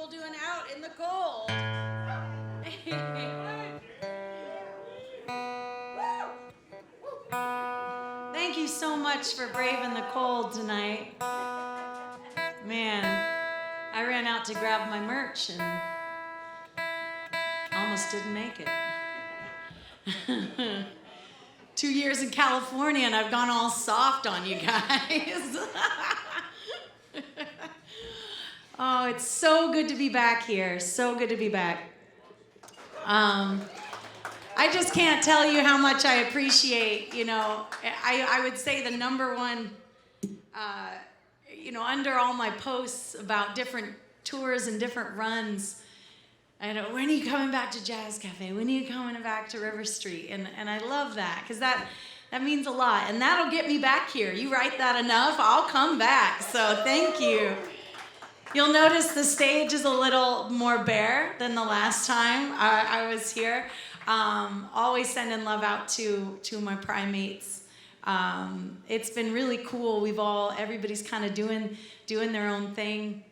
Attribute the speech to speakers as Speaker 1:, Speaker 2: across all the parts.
Speaker 1: people doing out in the cold? Thank you so much for braving the cold tonight. Man, I ran out to grab my merch and almost didn't make it. 2 years in California and I've gone all soft on you guys. Oh, it's so good to be back here. So good to be back. I just can't tell you how much I appreciate, I would say the number one, under all my posts about different tours and different runs, I know, when are you coming back to Jazz Cafe? When are you coming back to River Street? And I love that, because that means a lot. And that'll get me back here. You write that enough, I'll come back. So thank you. You'll notice the stage is a little more bare than the last time I was here. Always sending love out to my primates. It's been really cool. Everybody's kind of doing their own thing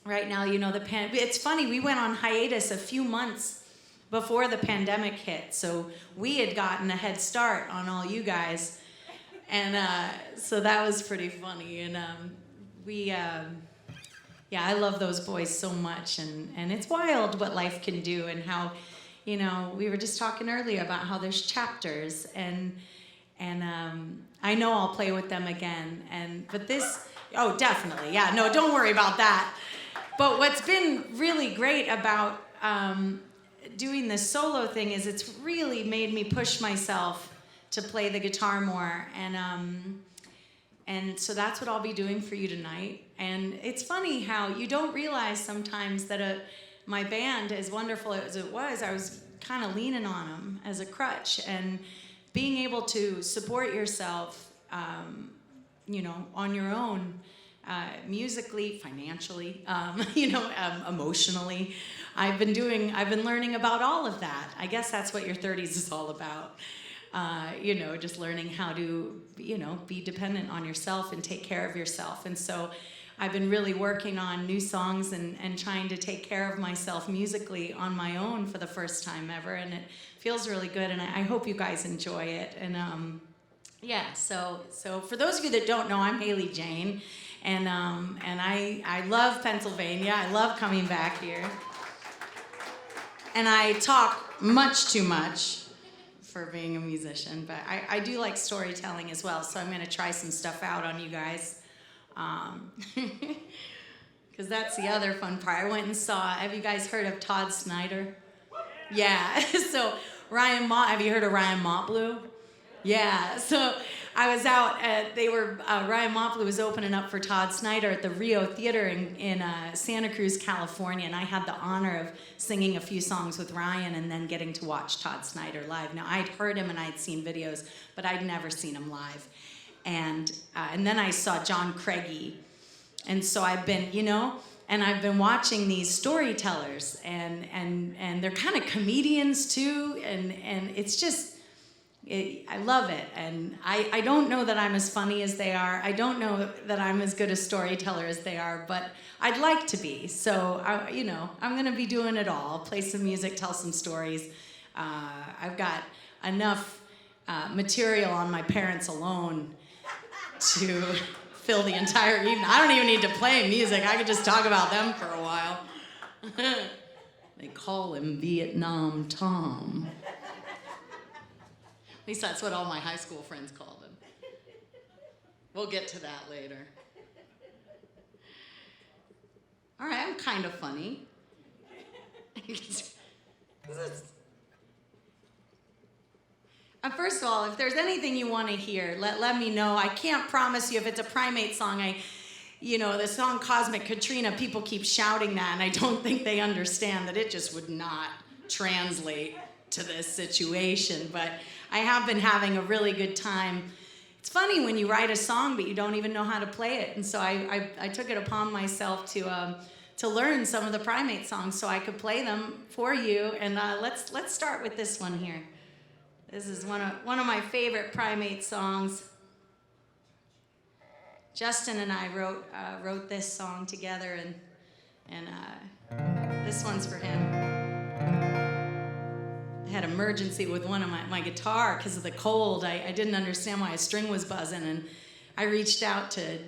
Speaker 1: right now. It's funny, we went on hiatus a few months before the pandemic hit, so we had gotten a head start on all you guys, and so that was pretty funny. And I love those boys so much, and it's wild what life can do, and how, we were just talking earlier about how there's chapters, and I know I'll play with them again, but this, oh, definitely, yeah, no, don't worry about that. But what's been really great about doing this solo thing is it's really made me push myself to play the guitar more, and so that's what I'll be doing for you tonight. And it's funny how you don't realize sometimes that my band, as wonderful as it was, I was kind of leaning on them as a crutch, and being able to support yourself, on your own, musically, financially, emotionally. I've been learning about all of that. I guess that's what your 30s is all about. Just learning how to, be dependent on yourself and take care of yourself. And so I've been really working on new songs and trying to take care of myself musically on my own for the first time ever. And it feels really good, and I hope you guys enjoy it. And so for those of you that don't know, I'm Hayley Jane. And I love Pennsylvania. I love coming back here. And I talk much too much for being a musician, but I do like storytelling as well, so I'm going to try some stuff out on you guys. Because that's the other fun part. I went and saw, have you guys heard of Todd Snyder? Yeah, so have you heard of Ryan Montbleu? Yeah, so I was out Ryan Montbleu was opening up for Todd Snyder at the Rio Theater in Santa Cruz, California, and I had the honor of singing a few songs with Ryan and then getting to watch Todd Snyder live. Now, I'd heard him and I'd seen videos, but I'd never seen him live. And then I saw John Craigie, and so I've been, and I've been watching these storytellers, and they're kind of comedians too, and it's just, I love it, and I don't know that I'm as funny as they are. I don't know that I'm as good a storyteller as they are, but I'd like to be. So, I'm going to be doing it all. Play some music, tell some stories. I've got enough material on my parents alone to fill the entire evening. I don't even need to play music. I could just talk about them for a while. They call him Vietnam Tom. At least that's what all my high school friends called him. We'll get to that later. All right, I'm kind of funny. First of all, if there's anything you want to hear, let me know. I can't promise you if it's a primate song. The song Cosmic Katrina, people keep shouting that, and I don't think they understand that it just would not translate to this situation. But I have been having a really good time. It's funny when you write a song, but you don't even know how to play it. And so I took it upon myself to learn some of the primate songs so I could play them for you. And let's start with this one here. This is one of my favorite primate songs. Justin and I wrote this song together, And this one's for him. I had emergency with one of my guitar because of the cold. I didn't understand why a string was buzzing, and I reached out to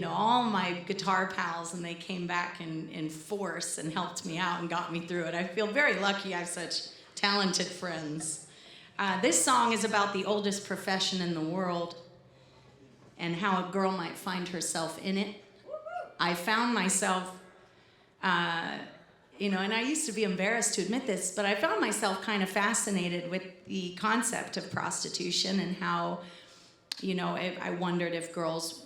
Speaker 1: all my guitar pals, and they came back in force and helped me out and got me through it. I feel very lucky I have such talented friends. This song is about the oldest profession in the world and how a girl might find herself in it. I found myself, and I used to be embarrassed to admit this, but I found myself kind of fascinated with the concept of prostitution and how, I wondered if girls,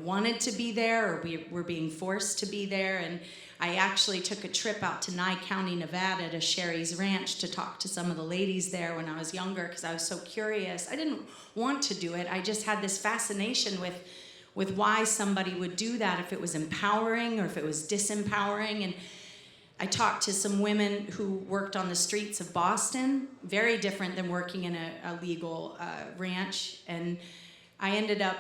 Speaker 1: wanted to be there or were being forced to be there. And I actually took a trip out to Nye County, Nevada to Sherry's Ranch to talk to some of the ladies there when I was younger because I was so curious. I didn't want to do it. I just had this fascination with why somebody would do that, if it was empowering or if it was disempowering. And I talked to some women who worked on the streets of Boston, very different than working in a legal ranch. And I ended up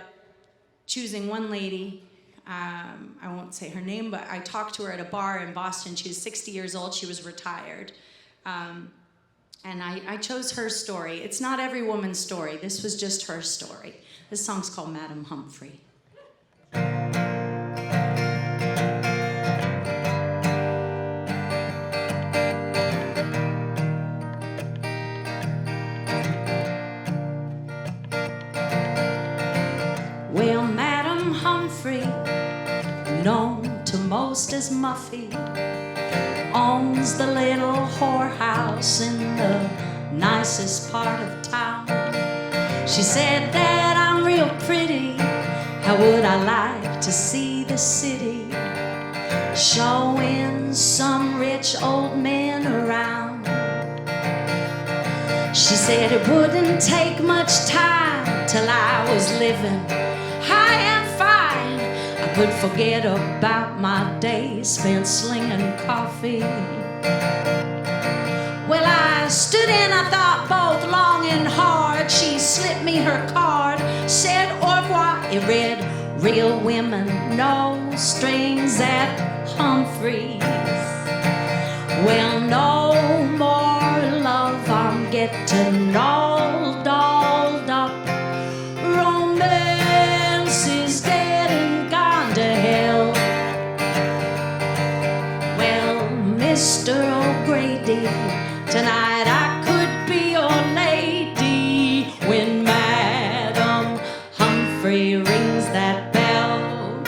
Speaker 1: choosing one lady. I won't say her name, but I talked to her at a bar in Boston. She was 60 years old. She was retired. And I chose her story. It's not every woman's story. This was just her story. This song's called Madam Humphrey. Well, Madam Humphrey, known to most as Muffy, owns the little whorehouse in the nicest part of town. She said that I'm real pretty, how would I like to see the city, showing some rich old men around. She said it wouldn't take much time till I was living high and fine. I could forget about my days spent slinging coffee. Well, I stood in, I thought both long and hard. She slipped me her card, said au revoir. It read, real women, no strings at Humphrey's. Well, no more love, I'm getting all dolled up. Romance is dead and gone to hell. Well, Mr. O'Grady, tonight I could be your lady when Madam Humphrey rings that bell.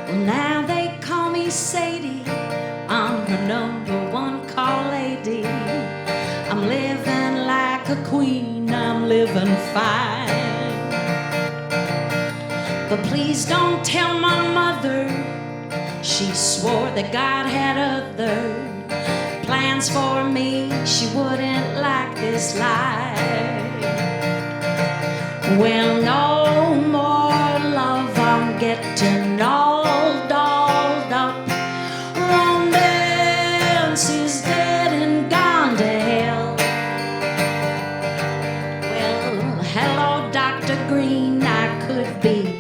Speaker 1: Well, now they call me Sadie, I'm her number one call lady. I'm living like a queen, I'm living fine. But please don't tell my mother, she swore that God had other plans for me. She wouldn't like this life. Well, no more love, I'm getting all dolled up. Romance is dead and gone to hell. Well, hello, Dr. Green, I could be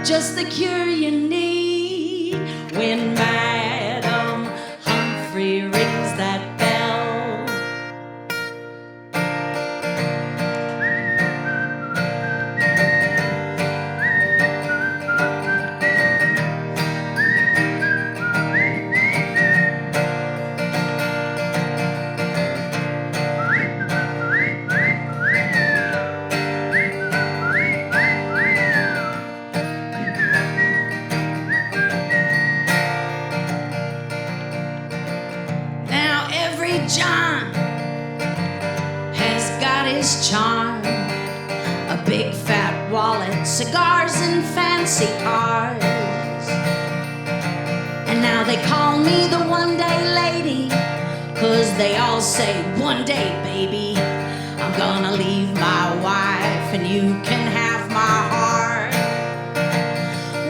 Speaker 1: just the cure you need when Madam Humphrey rings that bell. Now every John has got his charm, a big fat wallet, cigars and fancy cars. And now they call me the one-day lady, 'cause they all say, one day, baby, I'm gonna leave my wife and you can have my heart.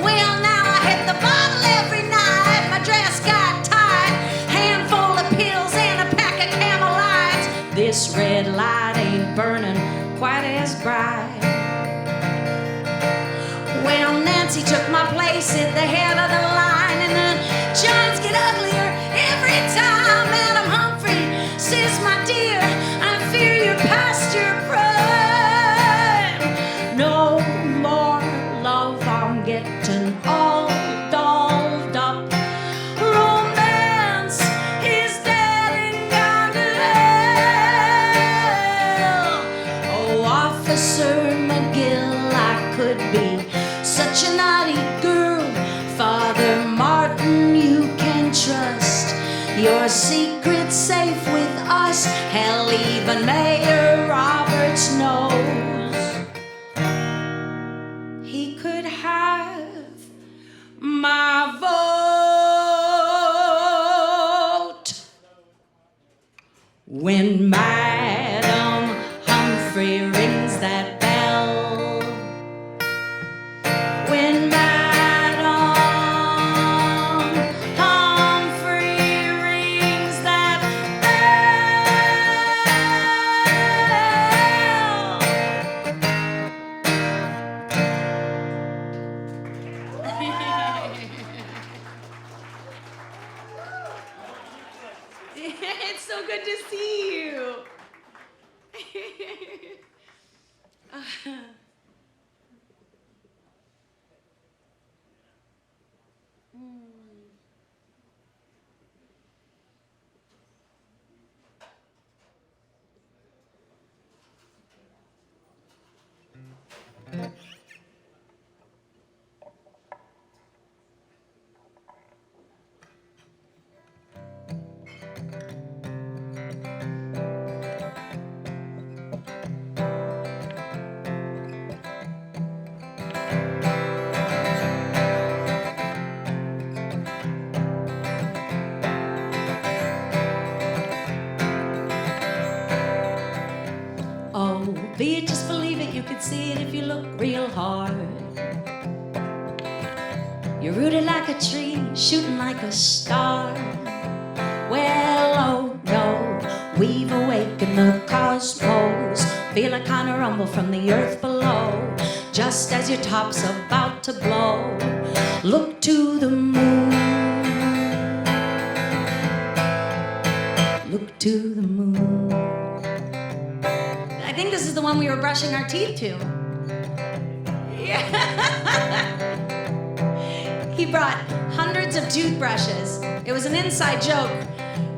Speaker 1: Well, now I hit the bottle every night, my dress makes it the head of the line, and the Johns get uglier every time. Madam Humphrey says, my dear, I fear you're past your prime. No more love, I'm getting all dolled up. Romance is dead and gone to hell. Oh, Officer McGill, I could be such a naughty girl. Father Martin, you can trust your secret's safe with us. Hell, even Mayor Roberts knows he could have my vote. When Madam Humphrey rings that bell, when Madam Humphrey rings that It's so good to see you. Oh, be it, just believe it, you can see it if you look real hard. You're rooted like a tree, shooting like a star. Well, oh no, we've awakened the cosmos. Feel a kind of rumble from the earth below. Just as your top's about to blow, look to the moon. Look to the moon. I think this is the one we were brushing our teeth to. Yeah. He brought hundreds of toothbrushes. It was an inside joke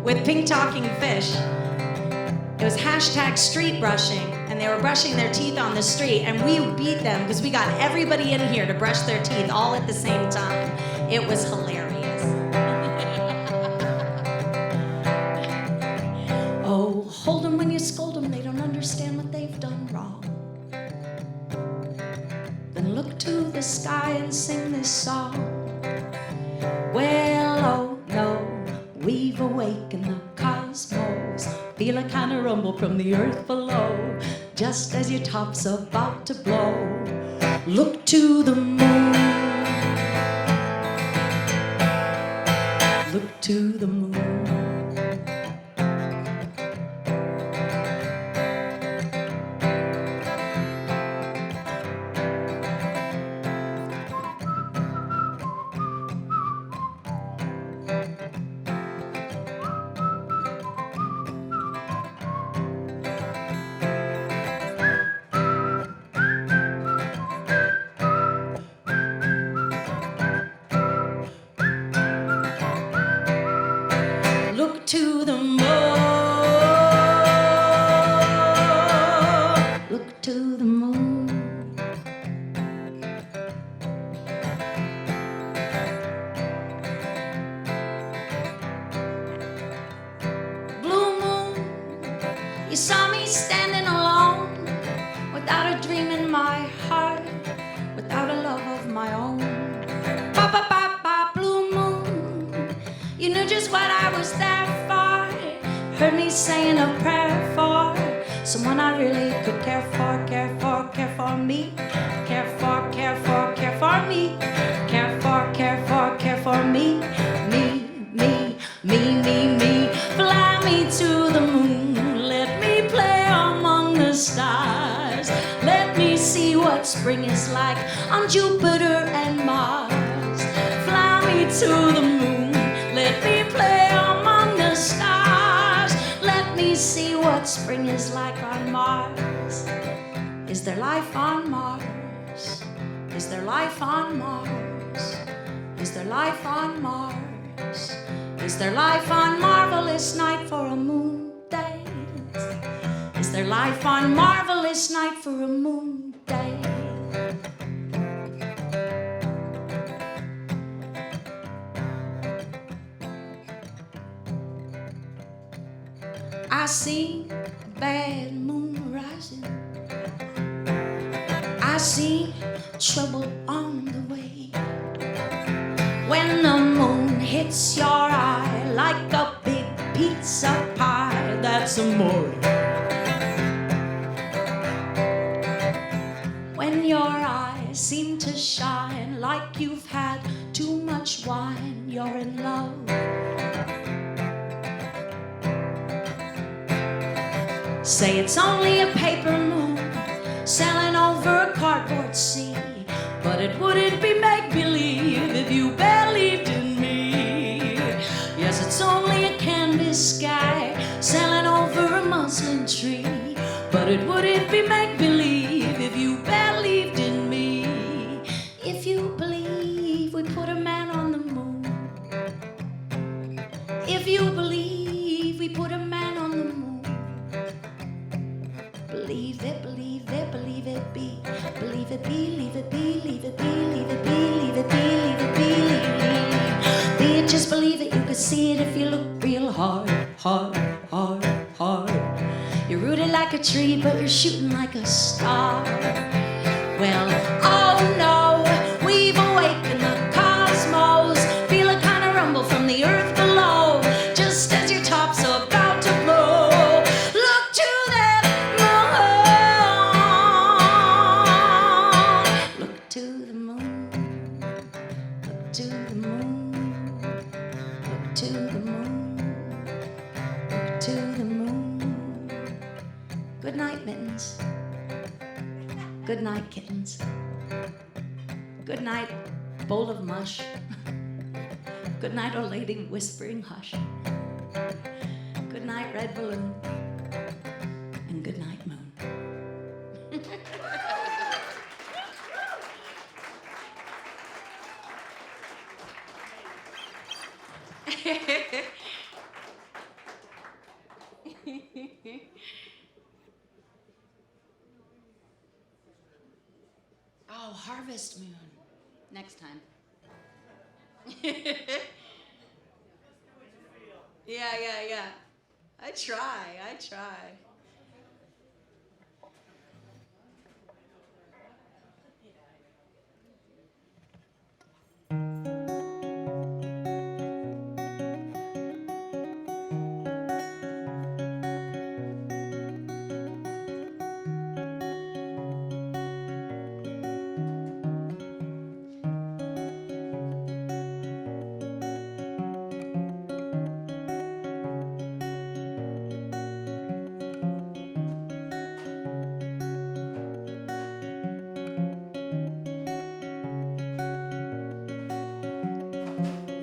Speaker 1: with pink talking fish. It was hashtag street brushing, and they were brushing their teeth on the street, and we beat them because we got everybody in here to brush their teeth all at the same time. It was hilarious. Oh, hold them when you scold them, they don't understand what they've done wrong. Then look to the sky and sing this song. Well, oh no, we've awakened the cosmos. Feel a kind of rumble from the earth below. Just as your top's about to blow, look to the moon. Look to the moon. Look to the moon. Look to the moon. Blue moon, you saw me standing alone, without a dream in my heart, without a love of my own. Ba ba ba ba, blue moon, you knew just what I was there for. Heard me saying a prayer for someone I really could care for, care for, care for me, care for, care for, care for me, care for, care for, care for me, me, me, me, me, me. Fly me to the moon, let me play among the stars. Let me see what spring is like on Jupiter and Mars. to the moon. Let me play among the stars. Let me see what spring is like on Mars. Is there life on Mars? Is there life on Mars? Is there life on Mars? Is there life on marvelous night for a moon dance? Is there life on marvelous night for a moon dance? I see a bad moon rising. I see trouble on the way. When the moon hits your eye like a big pizza pie, that's amore. When your eyes seem to shine like you've had too much wine, you're in love. Say it's only a paper moon sailing over a cardboard sea, but it wouldn't be make-believe if you believed in me. Yes, it's only a canvas sky sailing over a muslin tree, but it wouldn't be make-believe if you believed in me. If you believe we put a man on the moon, if you believe we put a man on the moon, believe it, believe it, believe it be, believe it be, leave it be, leave it be, leave it be, leave it be, leave it be, leave it. Just believe it, you could see it if you look real hard, hard, hard, hard. You're rooted like a tree, but you're shooting like a star. Well, oh no, we've awakened the cosmos. Feel a kind of rumble from the earth below, just as your top's about to blow. Look to that moon. Look to the moon. Look to the moon. Look to the moon. Look to the moon. Good night, mittens. Good night, kittens. Good night, bowl of mush. Good night, old lady whispering hush. Good night, red balloon. And good night, moon. Oh, harvest moon. Next time. Yeah. I try.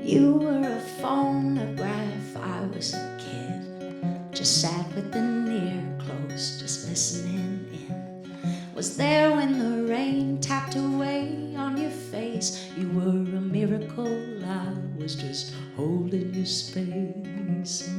Speaker 1: You were a phonograph, I was a kid. Just sat with an ear closed, just listening in. Was there when the rain tapped away on your face. You were a miracle, I was just holding your space.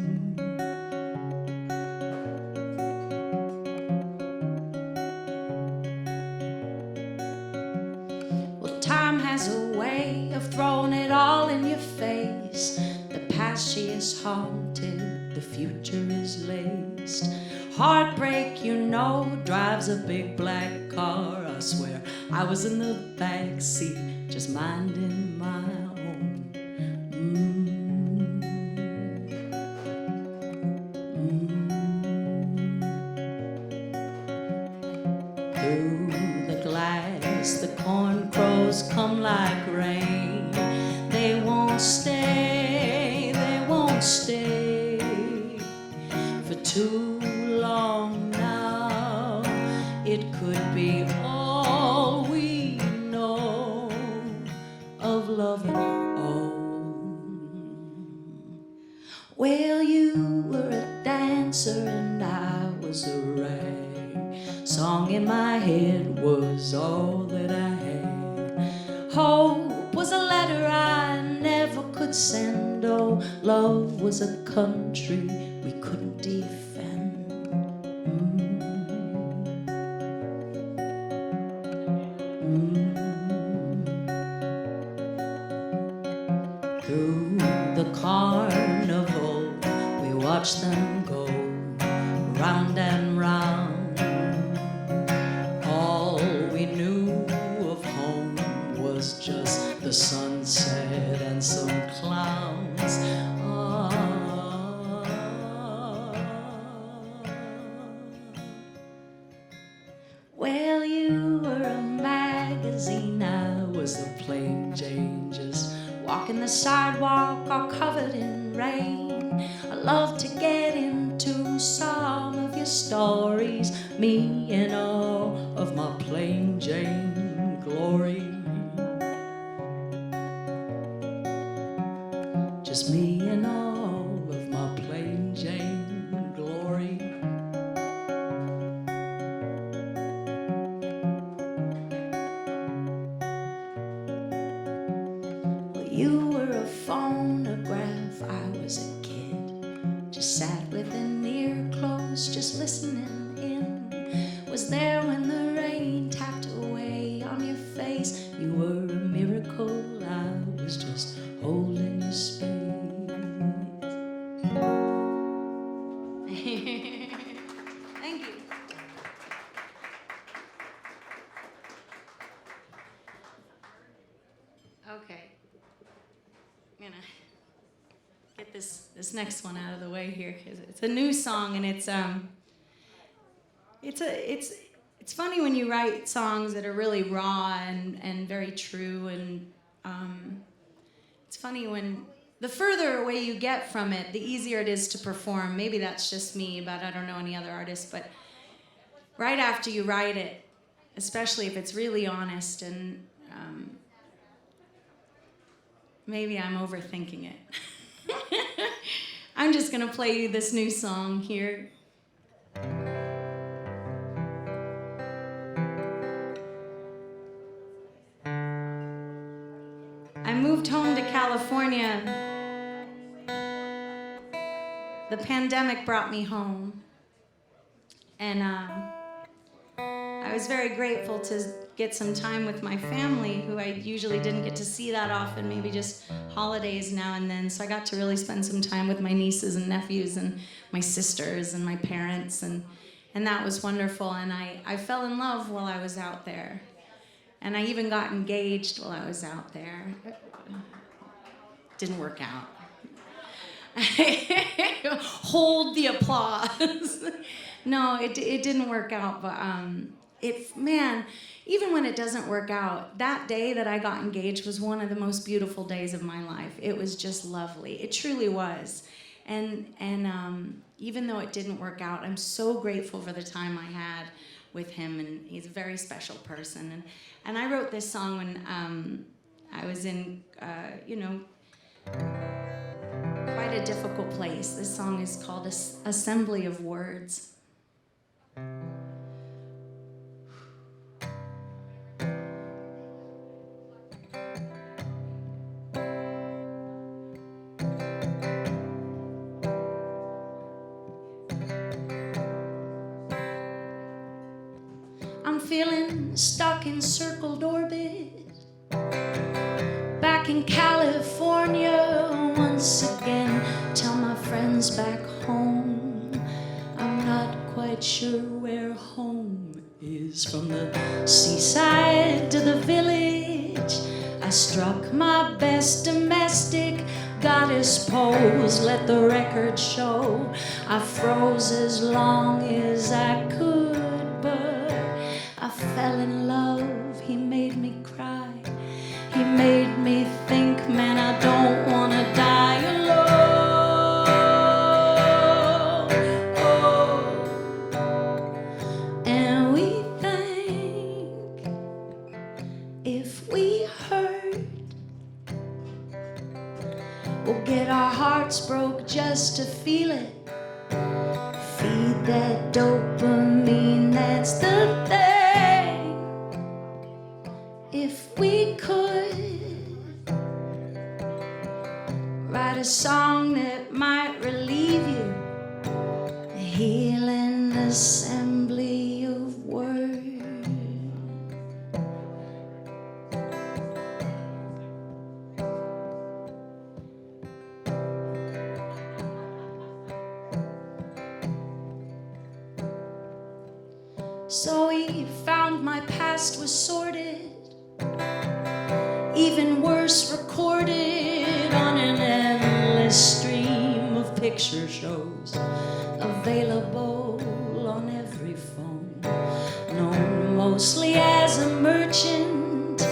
Speaker 1: Well, time has a way of throwing it all in your face. The past, she is haunted, the future is laced. Heartbreak, you know, drives a big black car. I swear I was in the back seat, just minding my own. Through the glass, the corn crows come like rain. They won't stay for too long now. It could be all we know of loving all Well, you were a dancer and I was a rag. Song in my head was all that I had. Hope was a letter I never could send. Oh, love was a country we couldn't defend. Through the carnival we watched them go round and round. All we knew of home was just the sunset and some clowns. Well, you were a magazine, I was a plain Jane, just walking the sidewalk all covered in rain. I love to get into some of your stories, me and all of my plain Jane glory. Just me and all of my plain Jane glory. Well, you were a phonograph, I was a kid. Just sat with an ear closed, just listening in. Was there when the rain tapped away on your face. You were a miracle, I was just holding your space. Thank you. Okay. I'm gonna get this next one out of the way here because it's a new song and it's funny when you write songs that are really raw and very true, and it's funny when the further away you get from it, the easier it is to perform. Maybe that's just me, but I don't know any other artists. But right after you write it, especially if it's really honest, and maybe I'm overthinking it. I'm just gonna play you this new song here. I moved home to California. The pandemic brought me home. And I was very grateful to get some time with my family, who I usually didn't get to see that often, maybe just holidays now and then. So I got to really spend some time with my nieces and nephews and my sisters and my parents, and that was wonderful. And I fell in love while I was out there. And I even got engaged while I was out there. Didn't work out. Hold the applause. No, it didn't work out, but even when it doesn't work out, that day that I got engaged was one of the most beautiful days of my life. It was just lovely. It truly was. And even though it didn't work out, I'm so grateful for the time I had with him, and he's a very special person. And I wrote this song when I was in, quite a difficult place. This song is called Assembly of Words. I'm feeling stuck in circled orbit, back in California once again. Tell my friends back home, I'm not quite sure where home is. From the seaside to the village, I struck my best domestic goddess pose. Let the record show I froze as long as I could, but I fell in love. He made me cry. He made me think, man, I don't wanna die alone. Oh. And we think if we hurt, We'll get our hearts broke just to feel it. Feed that dopamine, that's the thing. If we could write a song that might relieve you, a healing assembly of words. So he found my past was sorted, even worse recorded on an endless stream of picture shows, available on every phone. Known mostly as a merchant,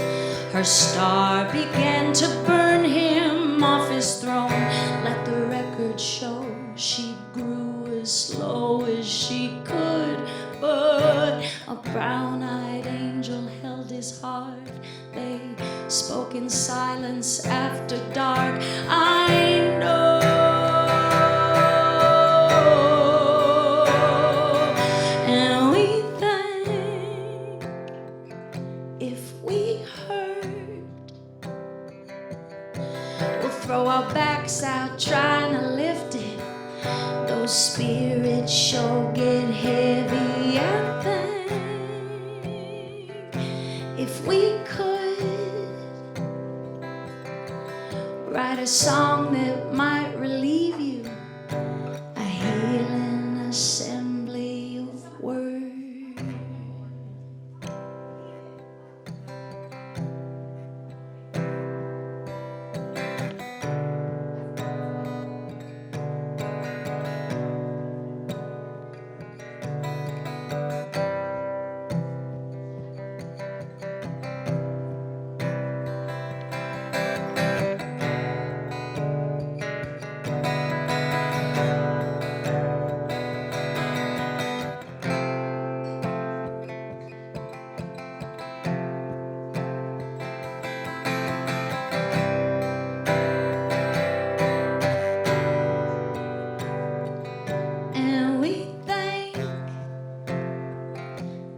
Speaker 1: her star began to burn him off his throne. Let the record show she grew as slow as she could, but a brown-eyed angel held his heart. They spoke in silence after dark. I know. And we think if we hurt, we'll throw our backs out trying to lift it. Those spirits sure get heavy, I think. If we could write a song that might relieve you, a healing assembly of words.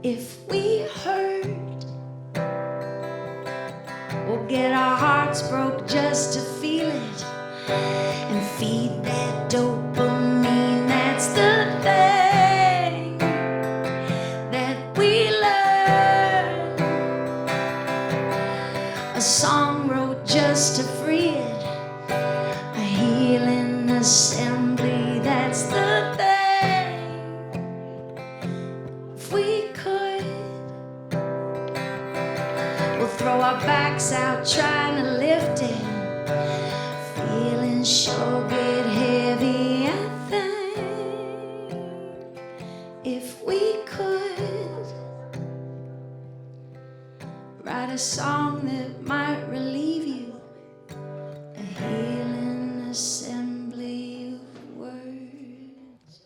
Speaker 1: If we hurt, we'll get our hearts broke just to feel it and feed that dopamine. That's the thing that we learn. A song wrote just to free it, a healing assembly. That's the thing. If we could, we'll throw our backs out trying to lift it. Feelings sure get heavy, I think. If we could write a song that might relieve you, a healing assembly of words.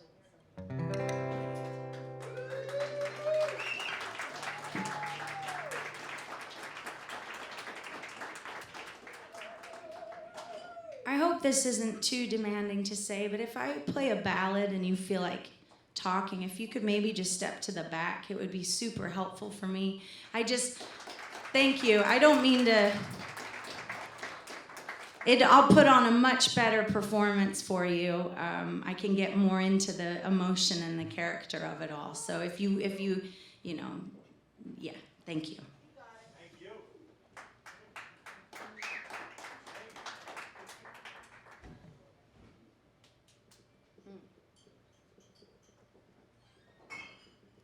Speaker 1: I hope this isn't too demanding to say, but if I play a ballad and you feel like talking, if you could maybe just step to the back, it would be super helpful for me. Thank you. I don't mean to... I'll put on a much better performance for you. I can get more into the emotion and the character of it all. So if you, yeah, thank you.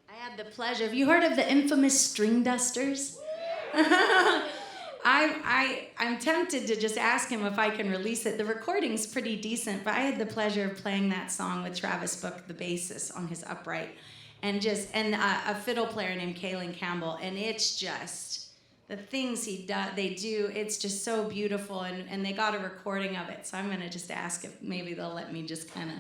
Speaker 1: I had the pleasure. Have you heard of the infamous String Dusters? I'm tempted to just ask him if I can release it. The recording's pretty decent, but I had the pleasure of playing that song with Travis Book, the bassist, on his upright, and a fiddle player named Kaylin Campbell, and it's just the things they do. It's just so beautiful, and they got a recording of it. So I'm gonna just ask if maybe they'll let me just kind of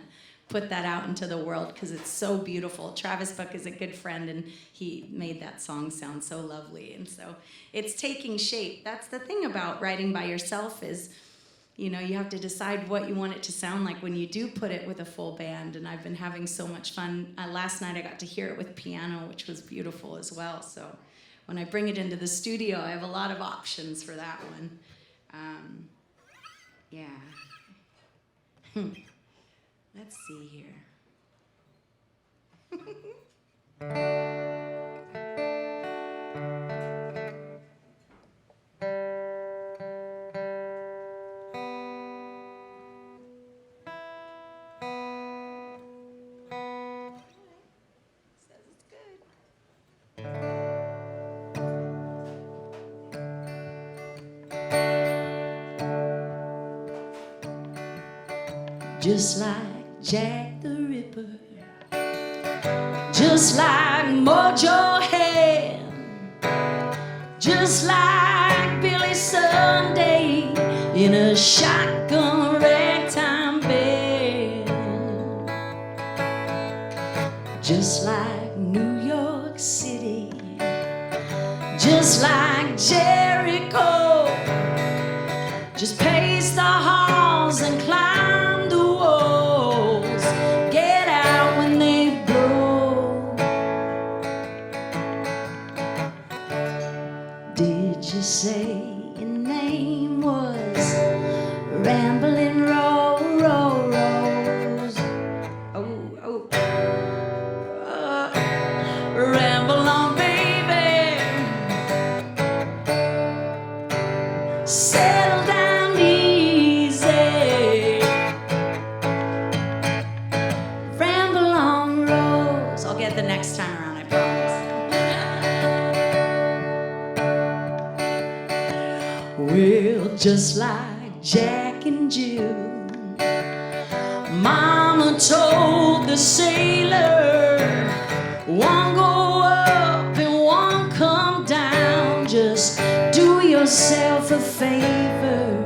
Speaker 1: put that out into the world because it's so beautiful. Travis Book is a good friend, and he made that song sound so lovely. And so it's taking shape. That's the thing about writing by yourself is you know, you have to decide what you want it to sound like when you do put it with a full band, and I've been having so much fun. Last night I got to hear it with piano, which was beautiful as well. So when I bring it into the studio, I have a lot of options for that one. Yeah. Let's see here. Just like Jack the Ripper, just like Mojo Head, just like Billy Sunday in a shotgun ragtime bed, just like New York City, just like Jericho, just pace the halls and climb the walls, get out when they blow. Did you say your name was Rambling Rose? Oh. Ramble on, baby. Settle down easy. Ramble on, Rose. I'll get the next time around, I promise. Well, just like Jack and Jill, Mama told the sailor, one go up and one come down, just do yourself a favor.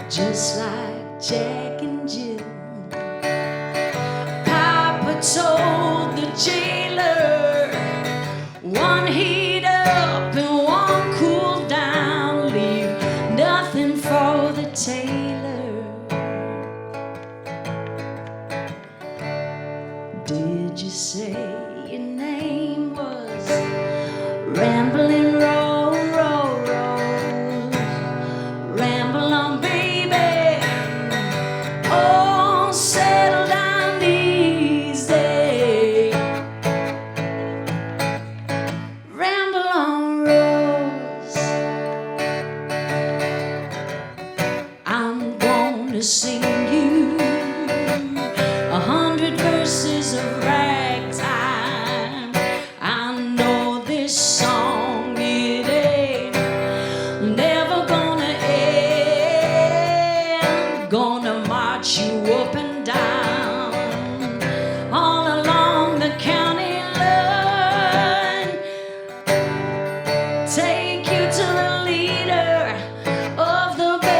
Speaker 1: Just like Jack and Jill, Papa told the jailer, one heat up and one cool down, leave nothing for the tailor. Did you say your name was Rambling Rose? Ramble on, baby. Oh, settle down easy. Ramble on, Rose. I'm gonna sing you 100 verses of ragtime. I know this song, it ain't never gonna end. Gonna march you up and down, all along the county line. Take you to the leader of the band.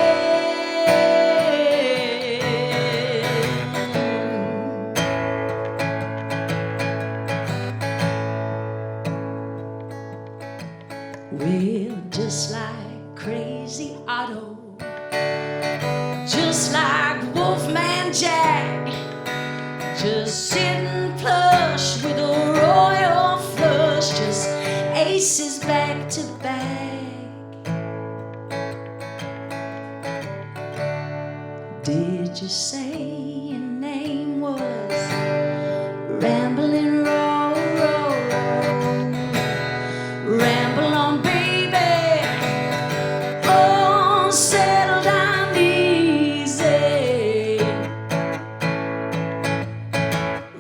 Speaker 1: Well, just like Crazy Otto, just like Wolfman Jack, just sitting plush with a royal flush, just aces back to back. Did you say your name was Rambling Rose? Ramble on, baby. Oh, settle down easy.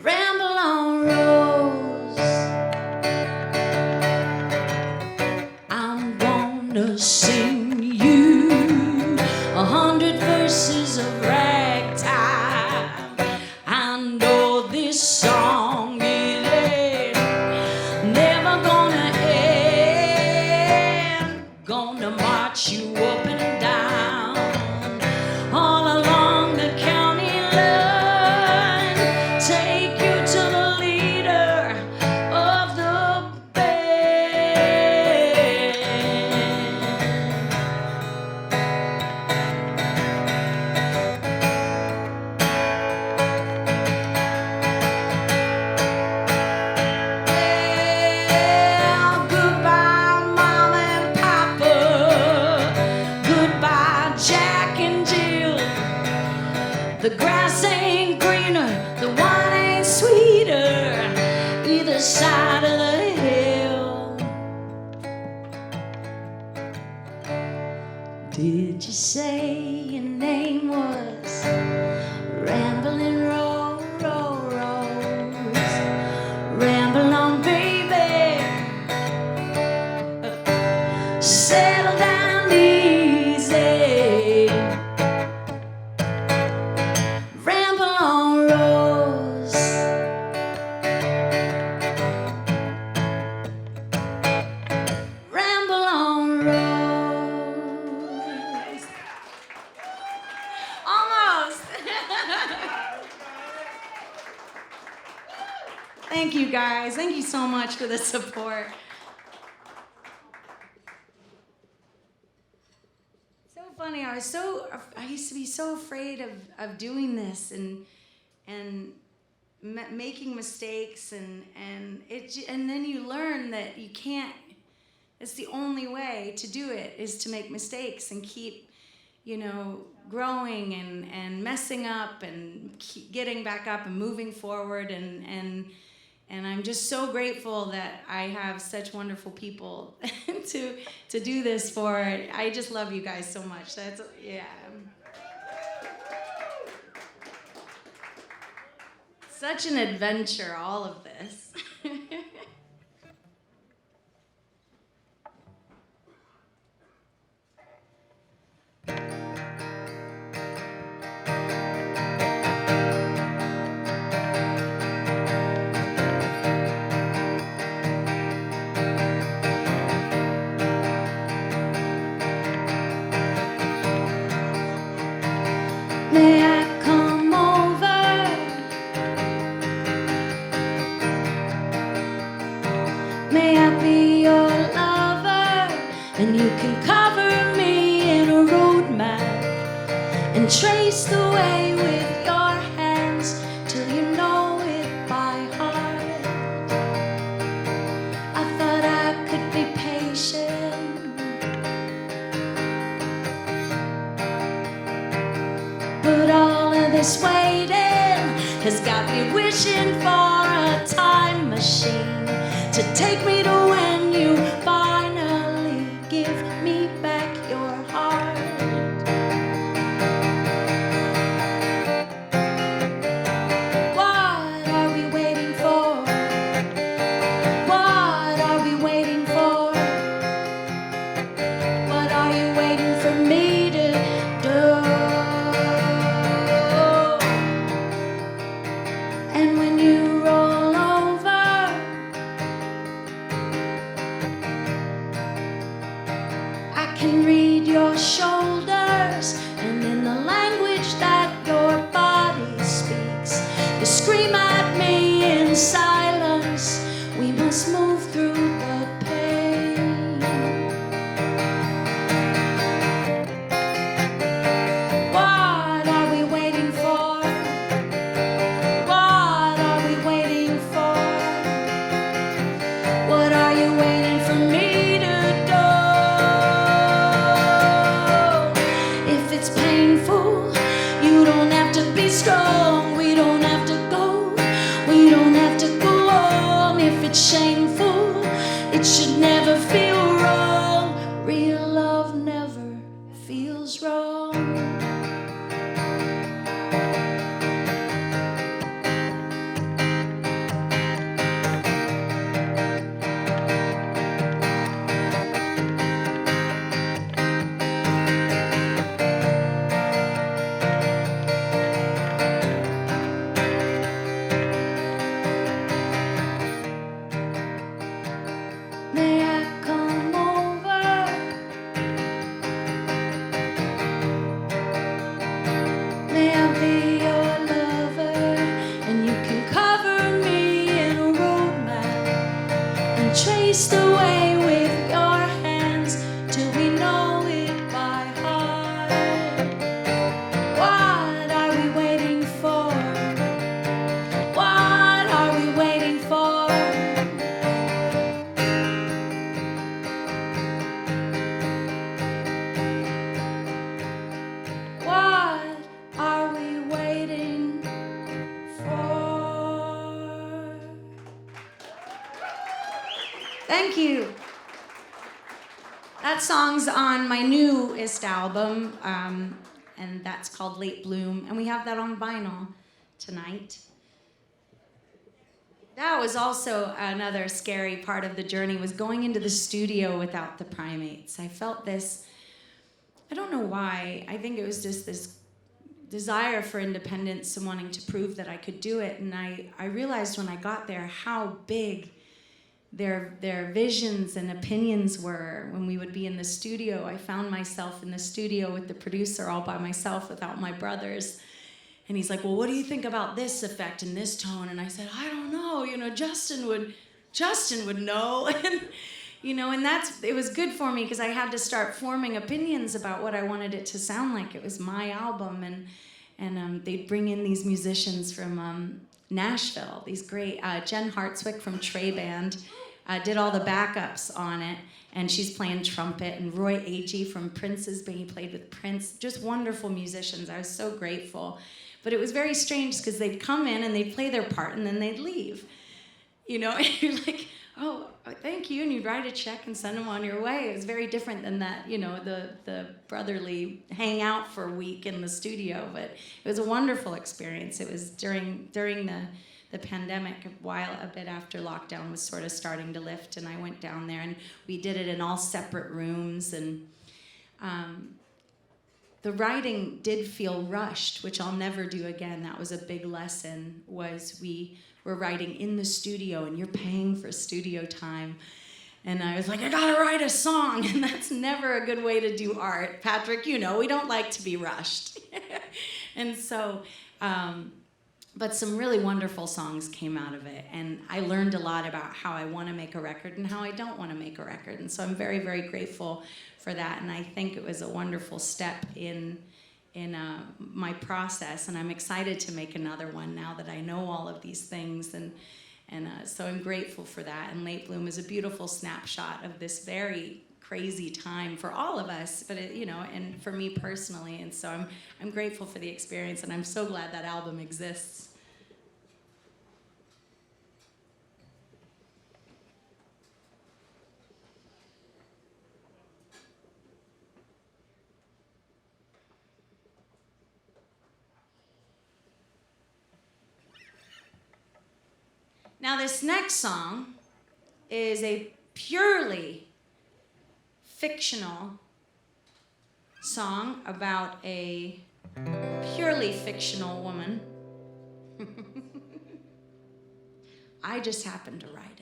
Speaker 1: Ramble on, Rose. I'm gonna sing you 100 verses of ragtime. I know this song, it ain't never gonna end. Gonna march you up and down, The grass ain't greener, the wine ain't sweeter, either side of the hill. Did you say your name was Rambling Rose? Ramble on, baby. Settle down easy. Ramble on, Rose. Ramble on, Rose. Almost. Thank you, guys. Thank you so much for the support. So funny. I used to be so afraid of doing this and making mistakes and then you learn that you can't. It's the only way to do it is to make mistakes and keep, growing and messing up and keep getting back up and moving forward and I'm just so grateful that I have such wonderful people to do this for. I just love you guys so much. Such an adventure, all of this. May I come over? May I be your lover? And you can cover me in a road map and trace the way with your hands till you know it by heart. I thought I could be patient, but all of this waiting has got me wishing for a time machine to take me to when you finally give me back your heart. What are we waiting for? What are we waiting for? What are you waiting for me to do? And when you roll over, I can read your shoulders, and in the language that your body speaks, you scream at me in silence. We must move through the pain. What are we waiting for? What are we waiting for? What are you waiting for me to do? If it's painful, you don't have to be strong. We don't have to go. We don't have to go on. If it's shameful, it should never feel wrong. Real love never feels wrong. May I come over? Thank you. That song's on my newest album, and that's called Late Bloom, and we have that on vinyl tonight. That was also another scary part of the journey, was going into the studio without the primates. I felt this, I don't know why, I think it was just this desire for independence and wanting to prove that I could do it, and I realized when I got there how big their visions and opinions were when we would be in the studio. I found myself in the studio with the producer all by myself without my brothers. And he's like, well, what do you think about this effect and this tone? And I said, I don't know, Justin would know. And it was good for me because I had to start forming opinions about what I wanted it to sound like. It was my album, and they'd bring in these musicians from Nashville, these great, Jen Hartswick from Trey Band did all the backups on it, and she's playing trumpet, and Roy Agee from Prince's Band, he played with Prince, just wonderful musicians. I was so grateful. But it was very strange because they'd come in and they'd play their part and then they'd leave. And you're like, oh, thank you, and you'd write a check and send them on your way. It was very different than that, the brotherly hang out for a week in the studio, but it was a wonderful experience. It was during the pandemic, a bit after lockdown was sort of starting to lift, and I went down there and we did it in all separate rooms, and the writing did feel rushed, which I'll never do again. That was a big lesson, was we were writing in the studio, and you're paying for studio time. And I was like, I gotta write a song, and that's never a good way to do art. Patrick, we don't like to be rushed. And so, but some really wonderful songs came out of it, and I learned a lot about how I want to make a record and how I don't want to make a record, and so I'm very, very grateful for that, and I think it was a wonderful step in my process, and I'm excited to make another one now that I know all of these things, and so I'm grateful for that. And Late Bloom is a beautiful snapshot of this very crazy time for all of us, but and for me personally, and so I'm grateful for the experience, and I'm so glad that album exists. Now, this next song is a purely fictional song about a purely fictional woman. I just happened to write it.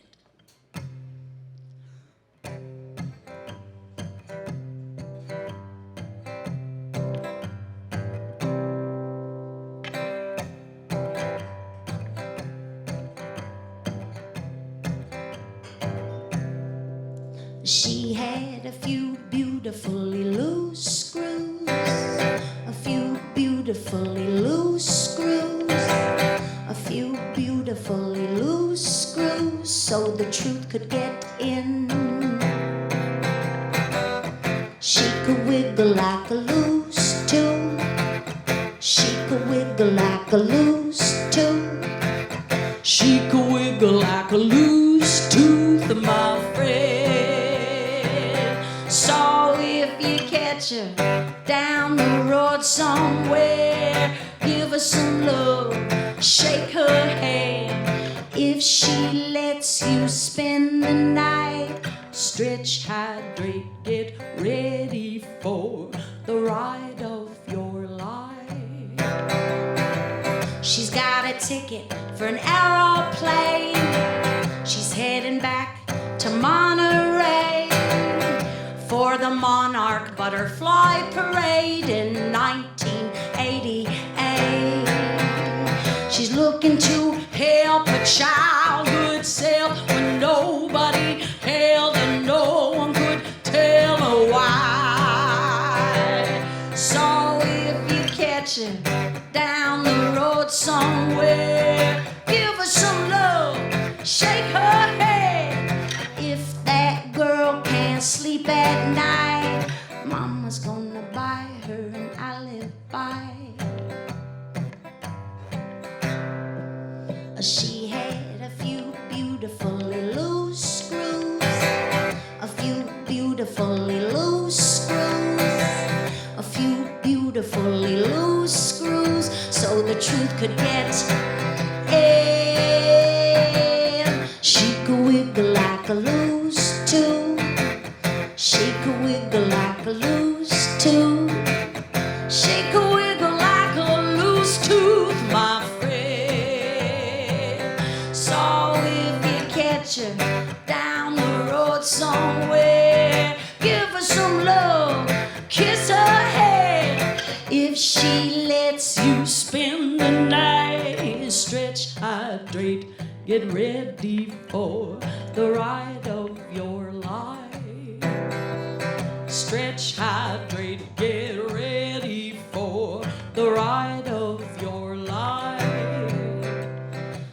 Speaker 1: She had a few beautifully loose screws, a few beautifully loose screws, a few beautifully loose screws, so the truth could get in. She could wiggle like a loose tune. She could wiggle like a loose tune. She could wiggle like a loose tooth, my friend. So if you catch her down the road somewhere, give her some love, shake her hand. If she lets you spend the night, stretch, hydrate, get ready for the ride of your life. She's got a ticket for an aeroplane. She's heading back to Monterey for the Monarch Butterfly Parade in 1988. She's looking to help her childhood self when nobody held her, no one could tell her why. So if you catch her down the road somewhere, give her some love, shake her head. If that girl can't sleep at night, Mama's gonna buy her an alibi. She had a few beautifully loose screws, fully loose screws so the truth could get in. She could wiggle like a loose tube. She could wiggle like a loose tube. She could wiggle like a loose tooth, my friend. So if you catch her down the road somewhere, give her some love, kiss her head. If she lets you spend the night, stretch, hydrate, get ready for the ride of your life. Stretch, hydrate, get ready for the ride of your life.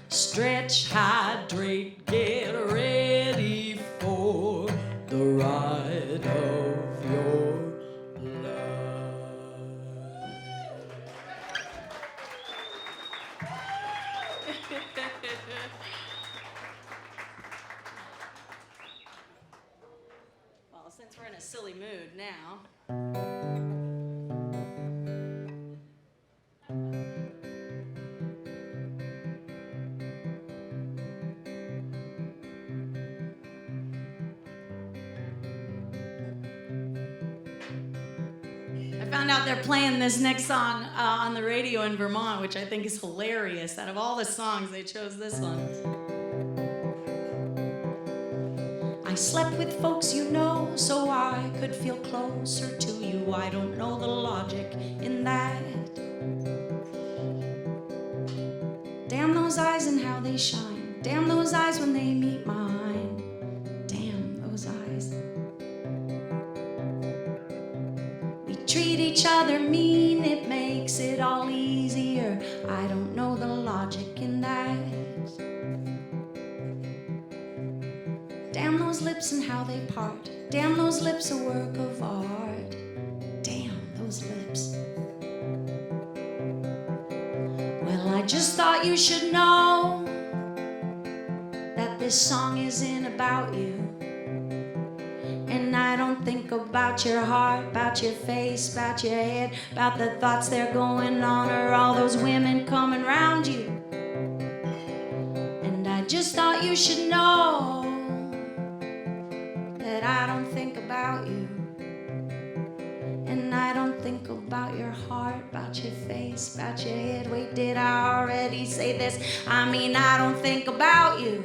Speaker 1: Stretch, hydrate, get ready for the ride of your Well, since we're in a silly mood now. I found out they're playing this next song on the radio in Vermont, which I think is hilarious. Out of all the songs, they chose this one. I slept with folks you know, so I could feel closer to you. I don't know the logic in that. Damn those eyes and how they shine. Damn those eyes when they meet mine. Damn those eyes. We treat each other mean, it makes it all easier. I don't know the logic in that. Damn those lips and how they part. Damn those lips, a work of art. Damn those lips. Well, I just thought you should know that this song isn't about you. And I don't think about your heart, about your face, about your head, about the thoughts that are going on, or all those women coming round you. And I just thought you should know that I don't think about you. And I don't think about your heart, about your face, about your head. Wait, did I already say this? I mean, I don't think about you.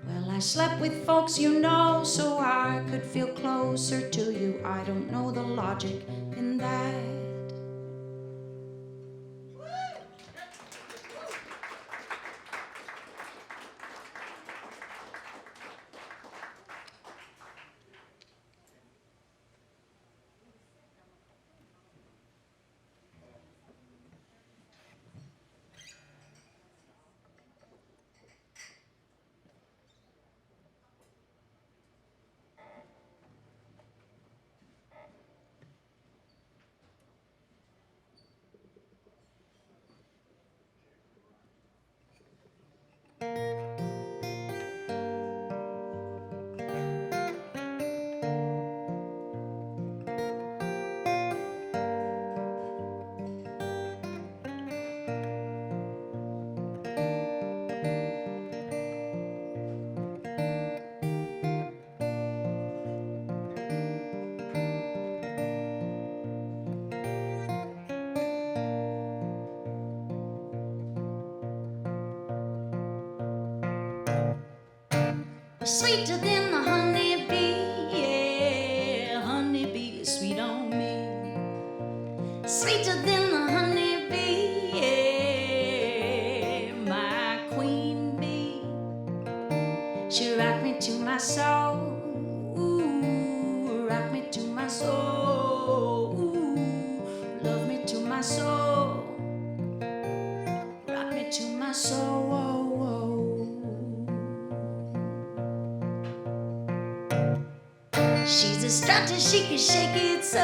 Speaker 1: Well, I slept with folks you know, so I could feel closer to you. I don't know the logic in that. Sweeter than the honeybee, yeah, honeybee is sweet on me. Sweeter than the honeybee, yeah, my queen bee. She rocked me to my soul, ooh, rock me to my soul, ooh, love me to my soul, rock me to my soul. She's a strutter, she can shake it so.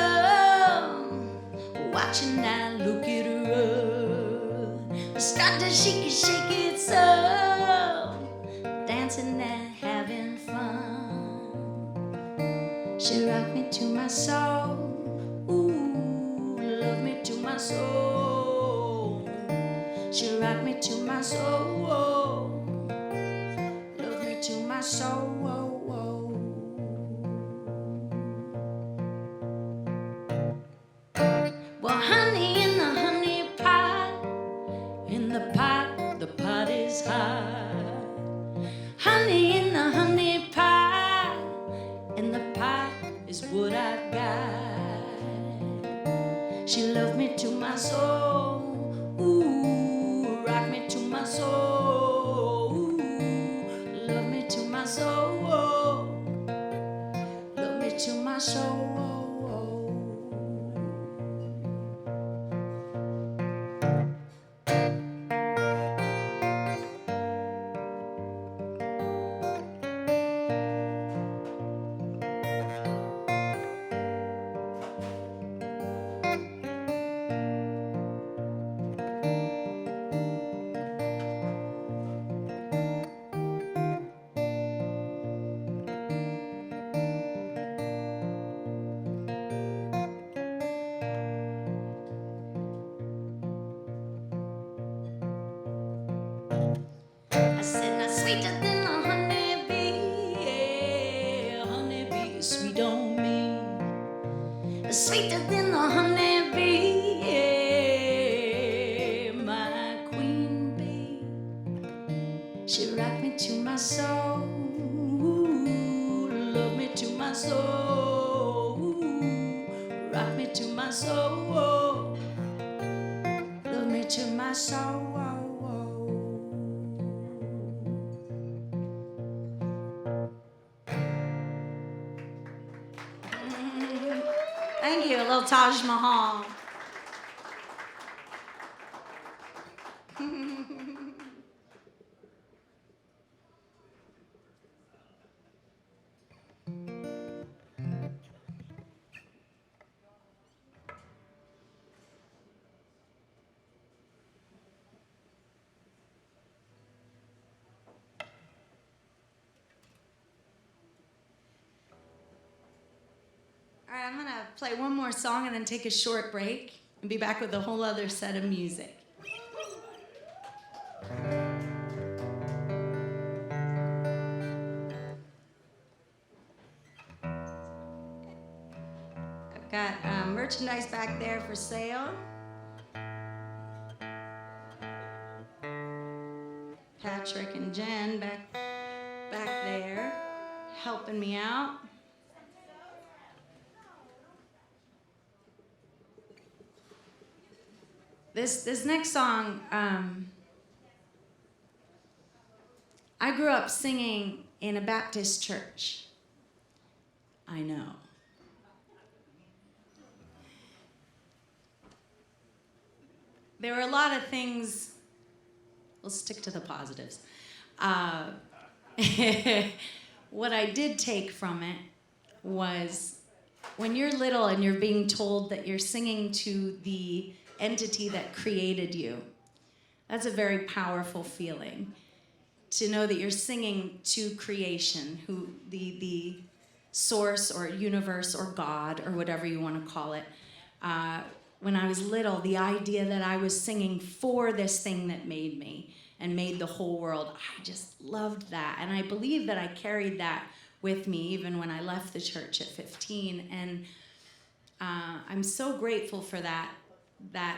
Speaker 1: Watching now, look at her. A strutter, she can shake it so. Dancing and having fun. She rocked me to my soul. Ooh, love me to my soul. She rocked me to my soul. Love me to my soul. Well, honey in the honey pot, in the pot is hot. Honey in the honey pot, in the pot is what I got. She loved me to my soul. Ooh, rock me to my soul. Ooh, love me to my soul. Love me to my soul. I said, not sweeter than a honeybee, yeah, honeybee is sweet on me. Sweeter than a honeybee, yeah, my queen bee. She rocked me to my soul, love me to my soul, rock me to my soul, love me to my soul. Thank you, a little Taj Mahal. All right, I'm going to play one more song and then take a short break and be back with a whole other set of music. I've got merchandise back there for sale. Patrick and Jen back there helping me out. This next song, I grew up singing in a Baptist church. I know. There were a lot of things, we'll stick to the positives. What I did take from it was when you're little and you're being told that you're singing to the entity that created you, that's a very powerful feeling. To know that you're singing to creation, who the source or universe or God or whatever you want to call it. When I was little, the idea that I was singing for this thing that made me and made the whole world, I just loved that. And I believe that I carried that with me even when I left the church at 15. And I'm so grateful for that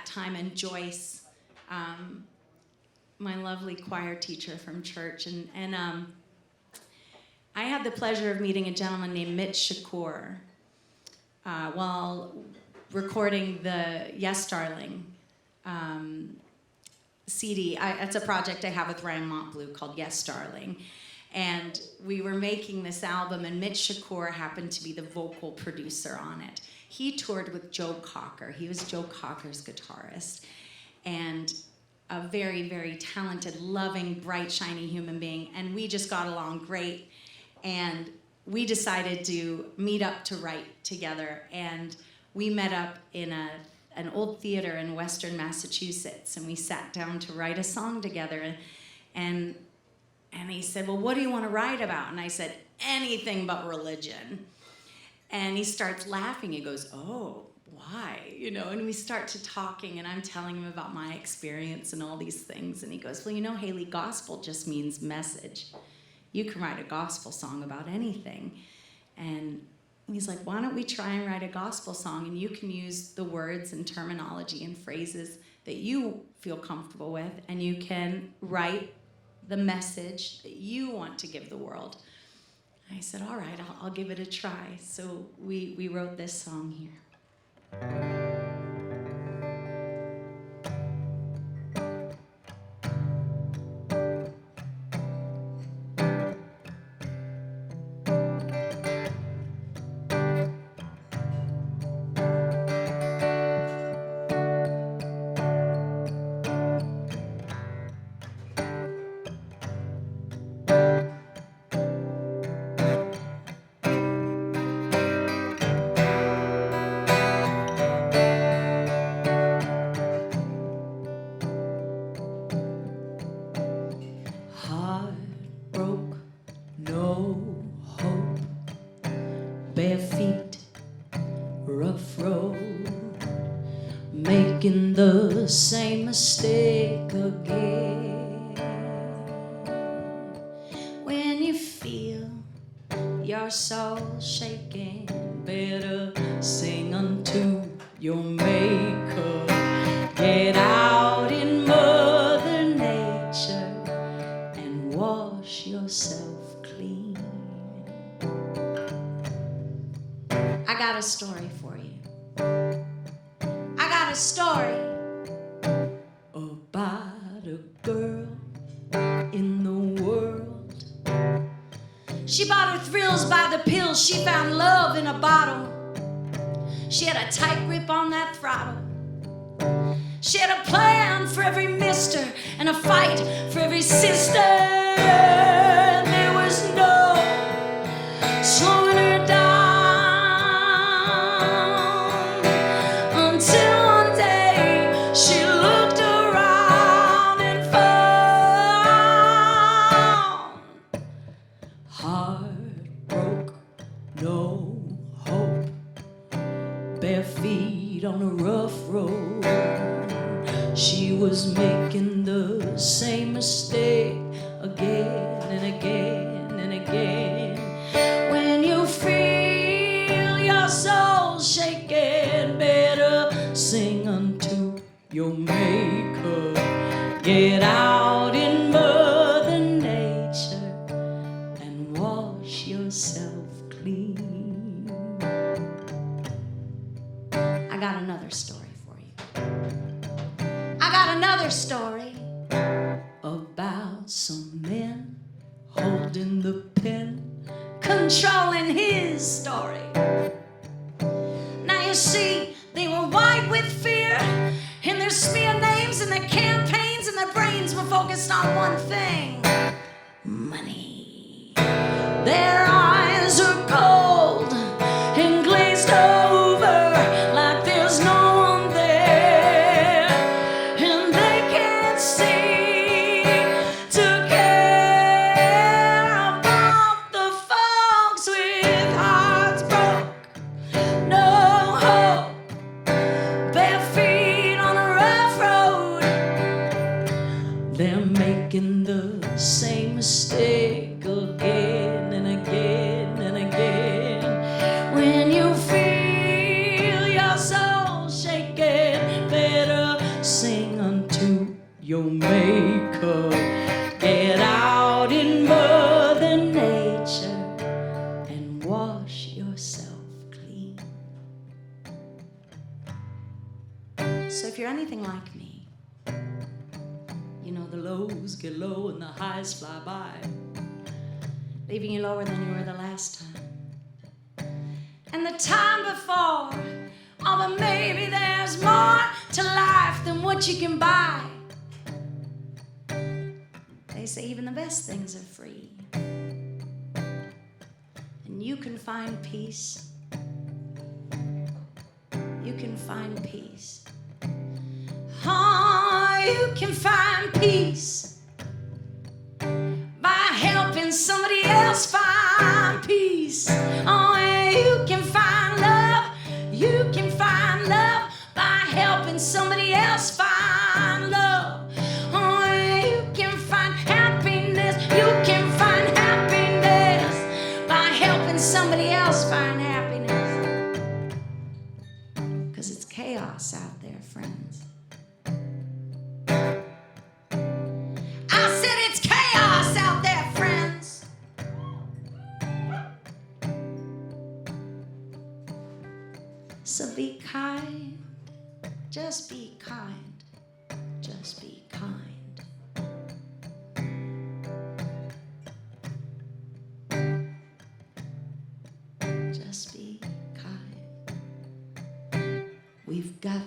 Speaker 1: time. And Joyce, my lovely choir teacher from church. And I had the pleasure of meeting a gentleman named Mitch Shakur while recording the Yes Darling CD. It's a project I have with Ryan Montbleu called Yes Darling. And we were making this album, and Mitch Shakur happened to be the vocal producer on it. He toured with Joe Cocker. He was Joe Cocker's guitarist. And a very, very talented, loving, bright, shiny human being. And we just got along great. And we decided to meet up to write together. And we met up in an old theater in Western Massachusetts. And we sat down to write a song together. And he said, well, what do you want to write about? And I said, anything but religion. And he starts laughing. He goes, oh, why? You know, and we start to talking, and I'm telling him about my experience and all these things. And he goes, well, you know, Hayley, gospel just means message. You can write a gospel song about anything. And he's like, why don't we try and write a gospel song, and you can use the words and terminology and phrases that you feel comfortable with, and you can write the message that you want to give the world. I said, all right, I'll give it a try. So we wrote this song here. Bare feet, rough road, making the same mistake again. When you feel your soul shaking, better sing unto your Maker. Get out in Mother Nature and wash yourself clean. I got a story for you. I got a story about a girl in the world. She bought her thrills by the pills. She found love in a bottle. She had a tight grip on that throttle. She had a plan for every mister and a fight for every sister. There was no slowing her down. On a rough road, she was making the same mistake again and again and again. When you feel your soul shaking, better sing unto your Maker. Get out in Mother Nature and wash yourself clean. I got another story for you. I got another story about some men holding the pen, controlling his story. Now you see, they were white with fear, and their smear names and their campaigns and their brains were focused on one thing: money. Their eyes are cold and glazed over. Making the same mistake again and again and again. When you feel your soul shaking, better sing unto your Maker. Get out in Mother Nature and wash yourself clean. So if you're anything like me, you know, the lows get low and the highs fly by, leaving you lower than you were the last time. And the time before, oh, but maybe there's more to life than what you can buy. They say even the best things are free. And you can find peace. You can find peace. Oh, you can find peace by helping somebody else find peace. Oh, you can find chaos out there, friends. I said it's chaos out there, friends. So be kind, just be kind, just be kind. Just be kind. We've got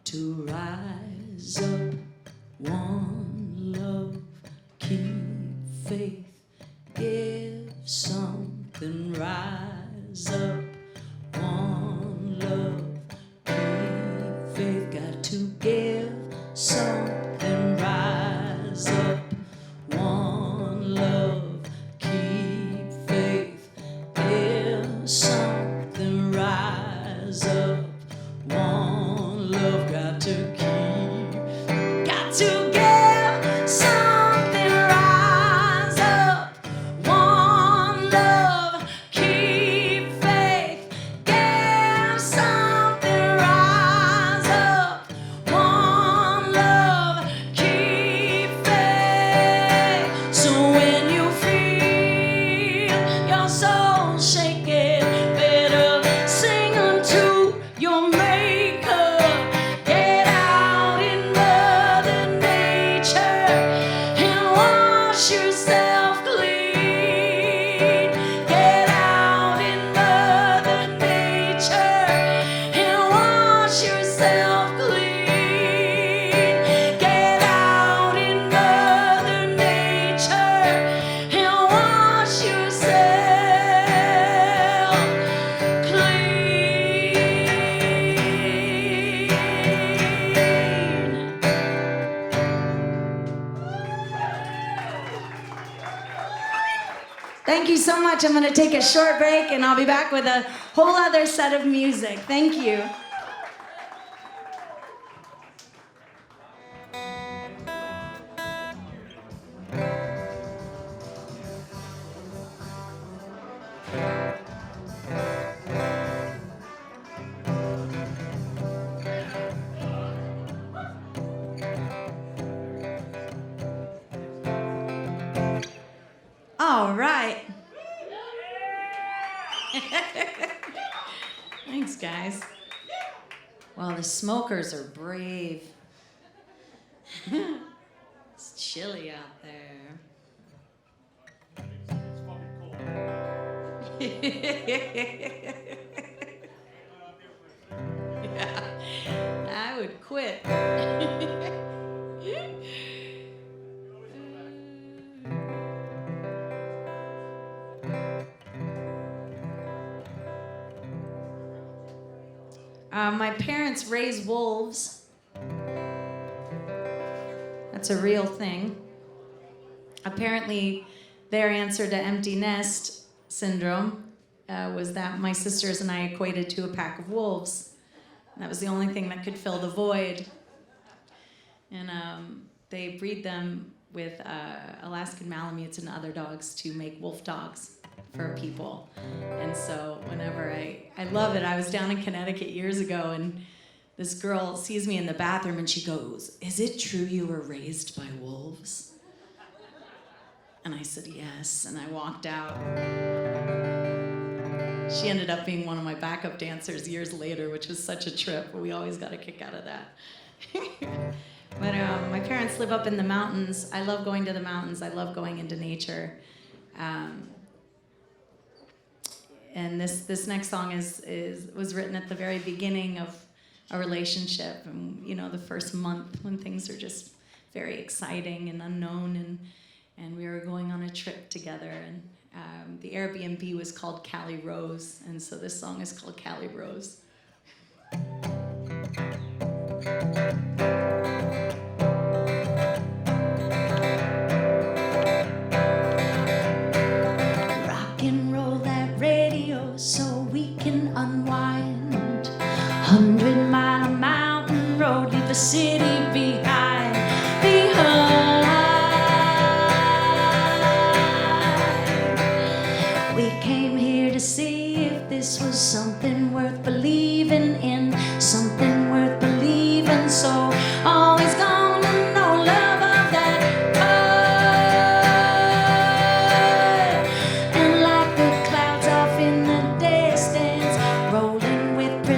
Speaker 1: to rise up, one love, keep faith, give something, rise up, one love, keep faith, got to give something, rise up, one love, keep faith, give something, rise up, one love, got to give something, rise up, one love, keep faith, give something, rise up, one love, keep faith. So when you feel your soul shaking, better sing unto your maker. Get out in Mother Nature and wash yourself clean. Get out in Mother Nature and wash yourself clean. Get out in Mother Nature and wash yourself clean. Thank you so much. I'm going to take a short break and I'll be back with a whole other set of music. Thank you. All right. Thanks, guys. Well, the smokers are brave. It's chilly out there. Yeah, I would quit. My parents raised wolves. That's a real thing. Apparently, their answer to empty nest syndrome was that my sisters and I equated to a pack of wolves. And that was the only thing that could fill the void. And they breed them with Alaskan Malamutes and other dogs to make wolf dogs for people. And so whenever I love it. I was down in Connecticut years ago, and this girl sees me in the bathroom and she goes, "Is it true you were raised by wolves?" And I said, "Yes," and I walked out. She ended up being one of my backup dancers years later, which was such a trip, but we always got a kick out of that. But my parents live up in the mountains. I love going to the mountains. I love going into nature. And this next song was written at the very beginning of a relationship, and the first month when things are just very exciting and unknown, and we were going on a trip together, and the Airbnb was called Cali Rose, and so this song is called Cali Rose. Rock and roll that radio so we can unwind. 100-mile mountain road, leave the city behind. We came here to see if this was something worth believing in, something worth believing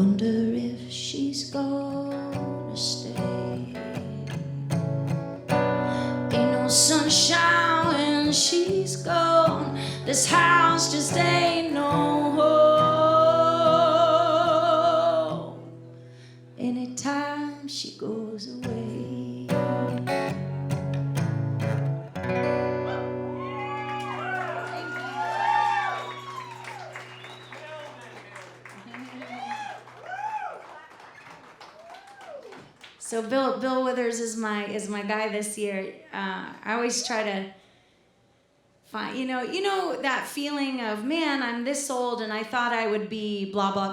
Speaker 1: Wonder if she's gonna stay. Ain't no sunshine when she's gone. This house just ain't no home. Anytime she goes away. So Bill Withers is my guy this year. I always try to find, you know that feeling of, man, I'm this old and I thought I would be blah blah,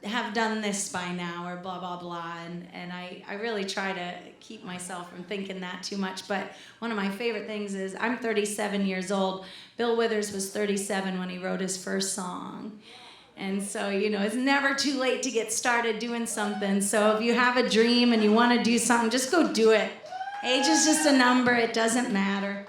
Speaker 1: have done this by now or blah blah blah, and I really try to keep myself from thinking that too much. But one of my favorite things is I'm 37 years old. Bill Withers was 37 when he wrote his first song. And so, it's never too late to get started doing something. So if you have a dream and you want to do something, just go do it. Age is just a number. It doesn't matter.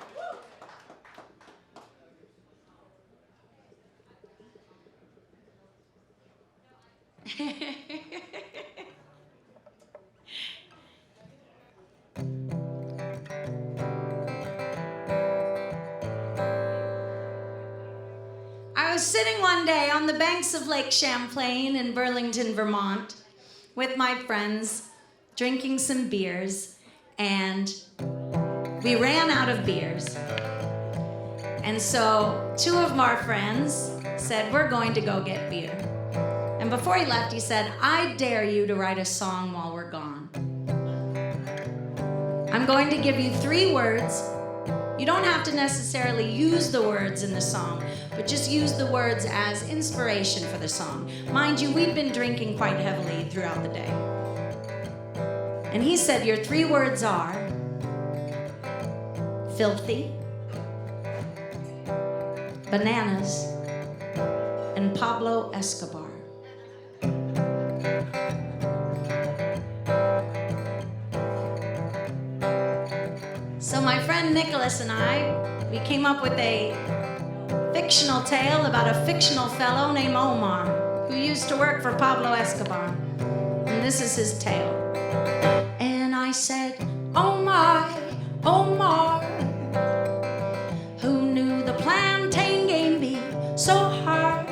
Speaker 1: I was sitting one day on the banks of Lake Champlain in Burlington, Vermont, with my friends, drinking some beers, and we ran out of beers. And so 2 of our friends said, we're going to go get beer. And before he left, he said, I dare you to write a song while we're gone. I'm going to give you 3 words. You don't have to necessarily use the words in the song, but just use the words as inspiration for the song. Mind you, we've been drinking quite heavily throughout the day. And he said, your 3 words are filthy, bananas, and Pablo Escobar. So my friend Nicholas and we came up with a fictional tale about a fictional fellow named Omar who used to work for Pablo Escobar. And this is his tale. And I said, Omar, Omar, who knew the plantain game be so hard?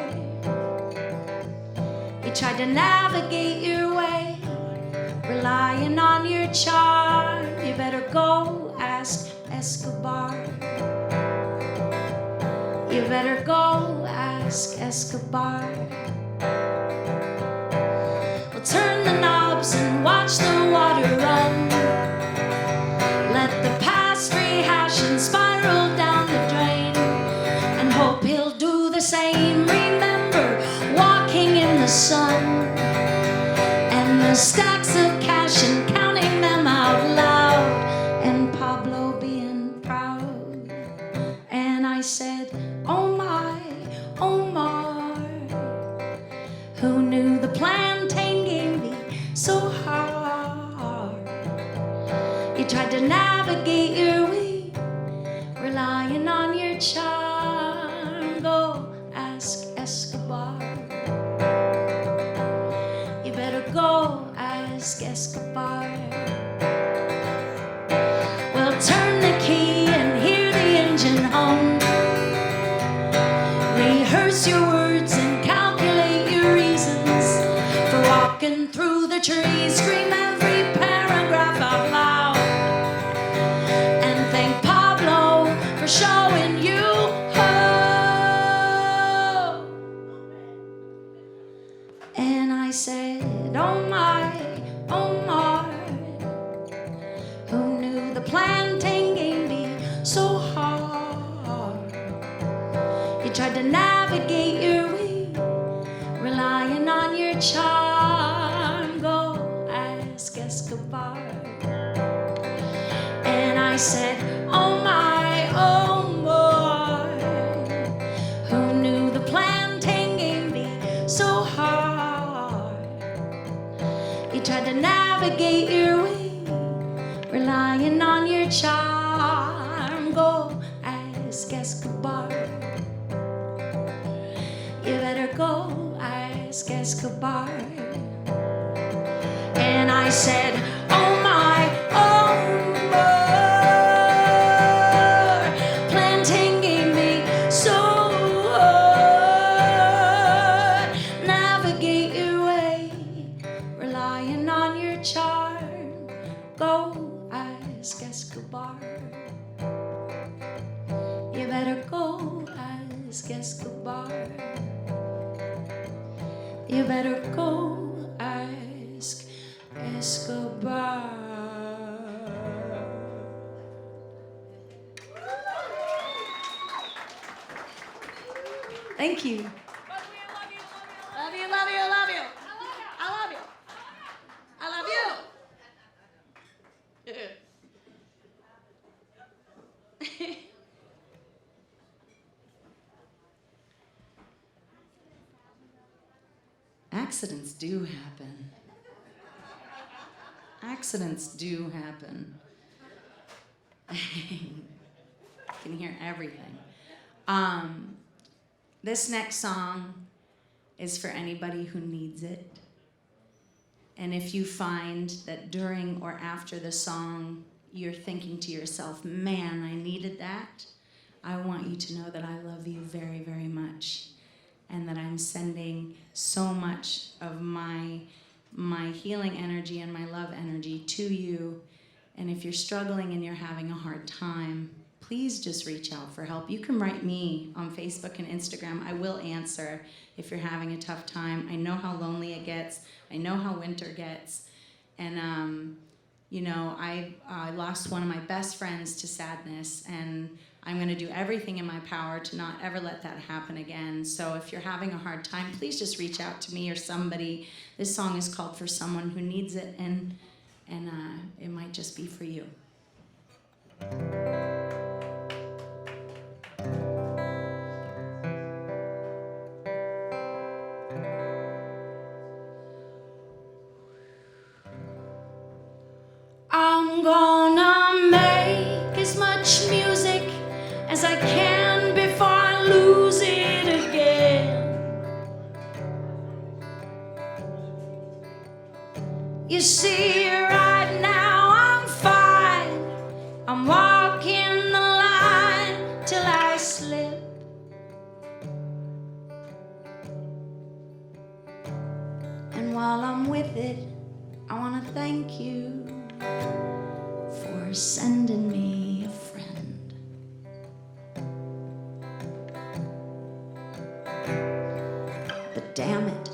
Speaker 1: You tried to navigate your way, relying on your charm. You better go ask Escobar. You better go ask Escobar. Well, turn the knobs and watch the water run. Let the past rehash and spiral down the drain, and hope he'll do the same. Remember walking in the sun and the stacks of cash and counting them out loud, and Pablo being proud. And I said, oh my, Omar, who knew the plantain game be so hard? You tried to navigate your way, relying on your charm. Go ask Escobar. You better go ask Escobar. Well, turn the key and hear the engine hum. Rehearse your words and calculate your reasons for walking through the trees. Scream every paragraph out loud and thank Pablo for showing you hope. And I said, oh my, Omar, who knew the plantain game be so hard? You tried to navigate your way, relying on your charm. Go ask Escobar. And I said, oh my, Omar, who knew the plantain game be so hard? You tried to navigate your way, relying on your charm. Go ask Escobar. You better go ask Escobar. And I said, oh my Omar, plantain gave me so hard. Navigate your way, relying on your charm. Go ask Escobar. You better go ask Escobar. You better go ask Escobar. Thank you. Love you, love you, love you. I love you. I love you. Accidents do happen. Accidents do happen. I can hear everything. This next song is for anybody who needs it. And if you find that during or after the song you're thinking to yourself, man, I needed that, I want you to know that I love you very, very much. And that I'm sending so much of my healing energy and my love energy to you. And if you're struggling and you're having a hard time, please just reach out for help. You can write me on Facebook and Instagram. I will answer if you're having a tough time. I know how lonely it gets. I know how winter gets. And, you know, I lost one of my best friends to sadness, and I'm going to do everything in my power to not ever let that happen again. So if you're having a hard time, please just reach out to me or somebody. This song is called For Someone Who Needs It, and it might just be for you. I'm gonna make as much music as I can before I lose it again. You see, right now I'm fine. I'm walking the line till I slip. And while I'm with it, I want to thank you for sending me a friend. But damn it,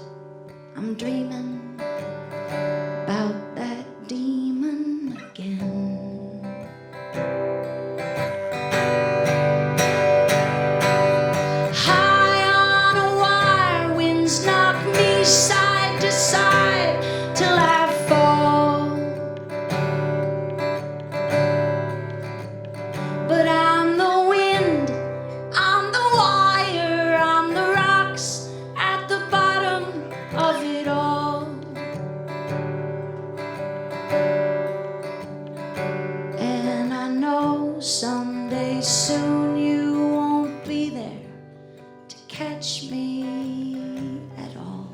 Speaker 1: I'm dreaming about that demon again. High on a wire, winds knock me side to side till I fall. But I'm the wind, I'm the wire, I'm the rocks at the bottom of it all. And I know someday soon you won't be there to catch me at all.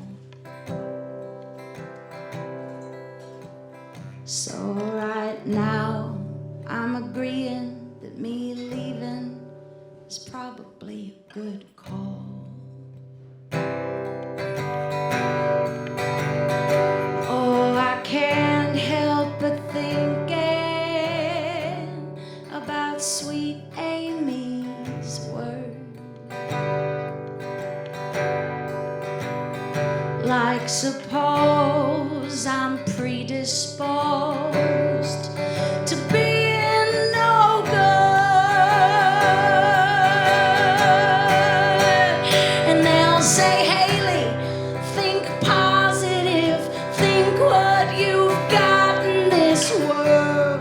Speaker 1: So right now I'm agreeing that me leaving is probably a good call. Oh, I can't help but thinking about sweet Amy's word. Like suppose I'm predisposed to being no good, and they'll say, Hayley, think positive, think what you've got in this world.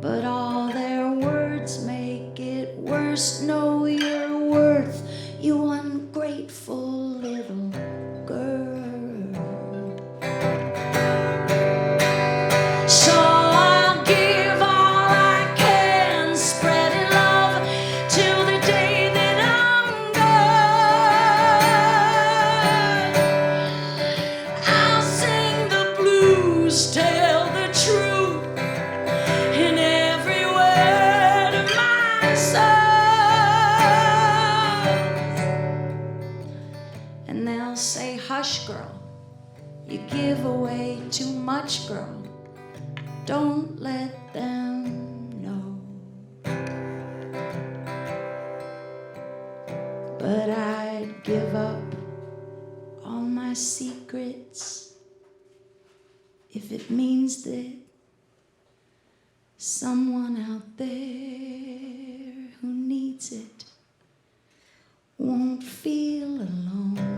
Speaker 1: But all their words make it worse. Know your worth, you ungrateful little girl. So I'll give all I can, spreading love till the day that I'm gone. they'll say, hush, girl, you give away too much, girl. Don't let them know. But I'd give up all my secrets if it means that someone out there who needs it won't feel alone.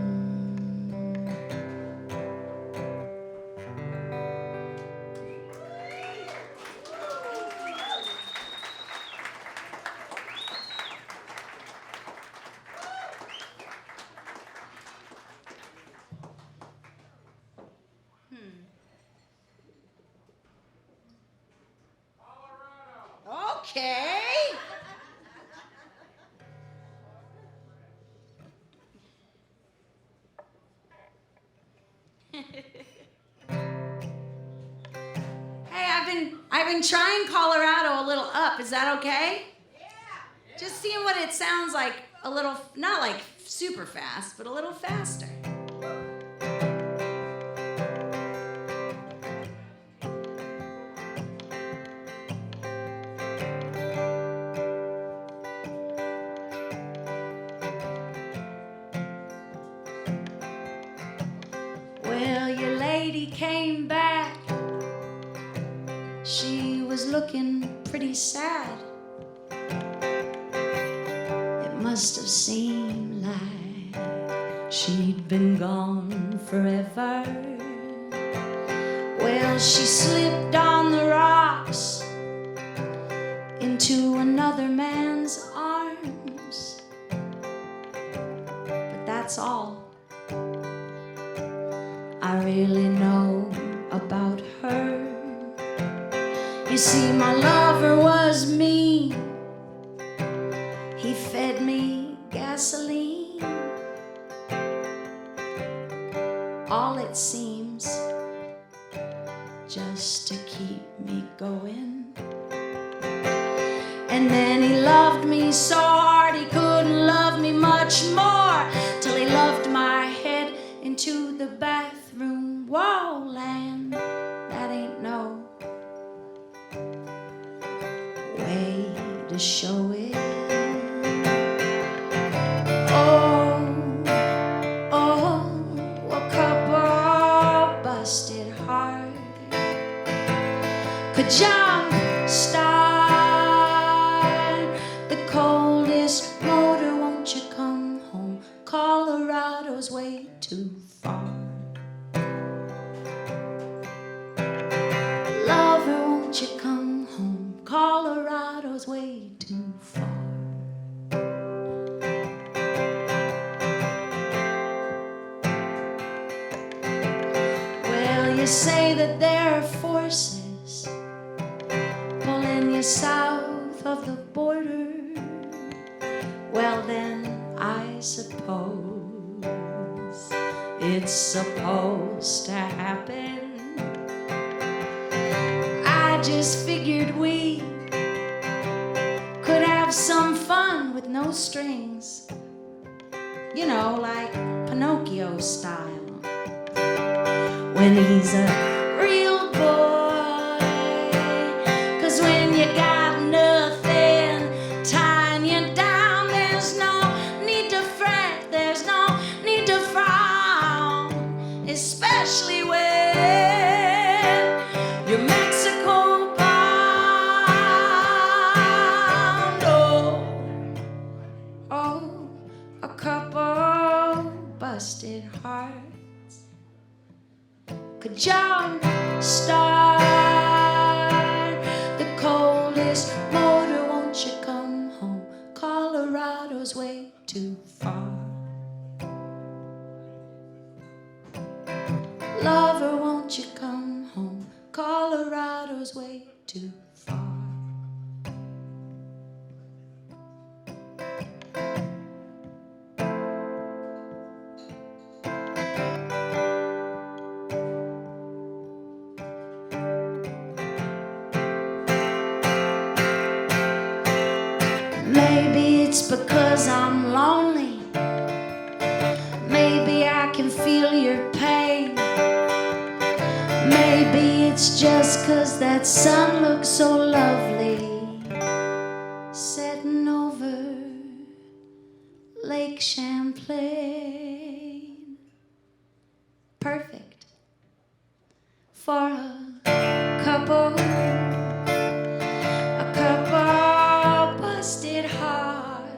Speaker 1: Okay. Hey, I've been trying Colorado a little up. Is that okay? Yeah. Just seeing what it sounds like a little, not like super fast, but a little faster. Well, your lady came back. She was looking pretty sad. It must have seemed like she'd been gone forever. Well, she slipped on the rocks into another man's arms. But that's all I really know about her. You see, my lover was mean. He fed me gasoline. All it seems, just to keep me going. And then he loved me so hard he couldn't love me much more, till he loved my head into the bathroom wall, and that ain't no way to show it. Oh, a couple busted heart could jump start the coldest motor. Won't you come home? Colorado's way too far. Lover, won't you come home? Colorado's way too far. Well, you say that there are forces pulling you south of the border. Well, then I suppose it's supposed to happen. I just figured we could have some fun with no strings, you know, like Pinocchio style, when he's a real boy. 'Cause when you got nothing tying you down, there's no need to fret, there's no need to frown, especially when you're Mexico bound. Oh, a couple busted hearts could jump start the coldest motor. Won't you come home? Colorado's way too far. Lover, won't you come home? Colorado's way too far. can feel your pain. Maybe it's just 'cause that sun looks so lovely setting over Lake Champlain. Perfect for a couple busted heart,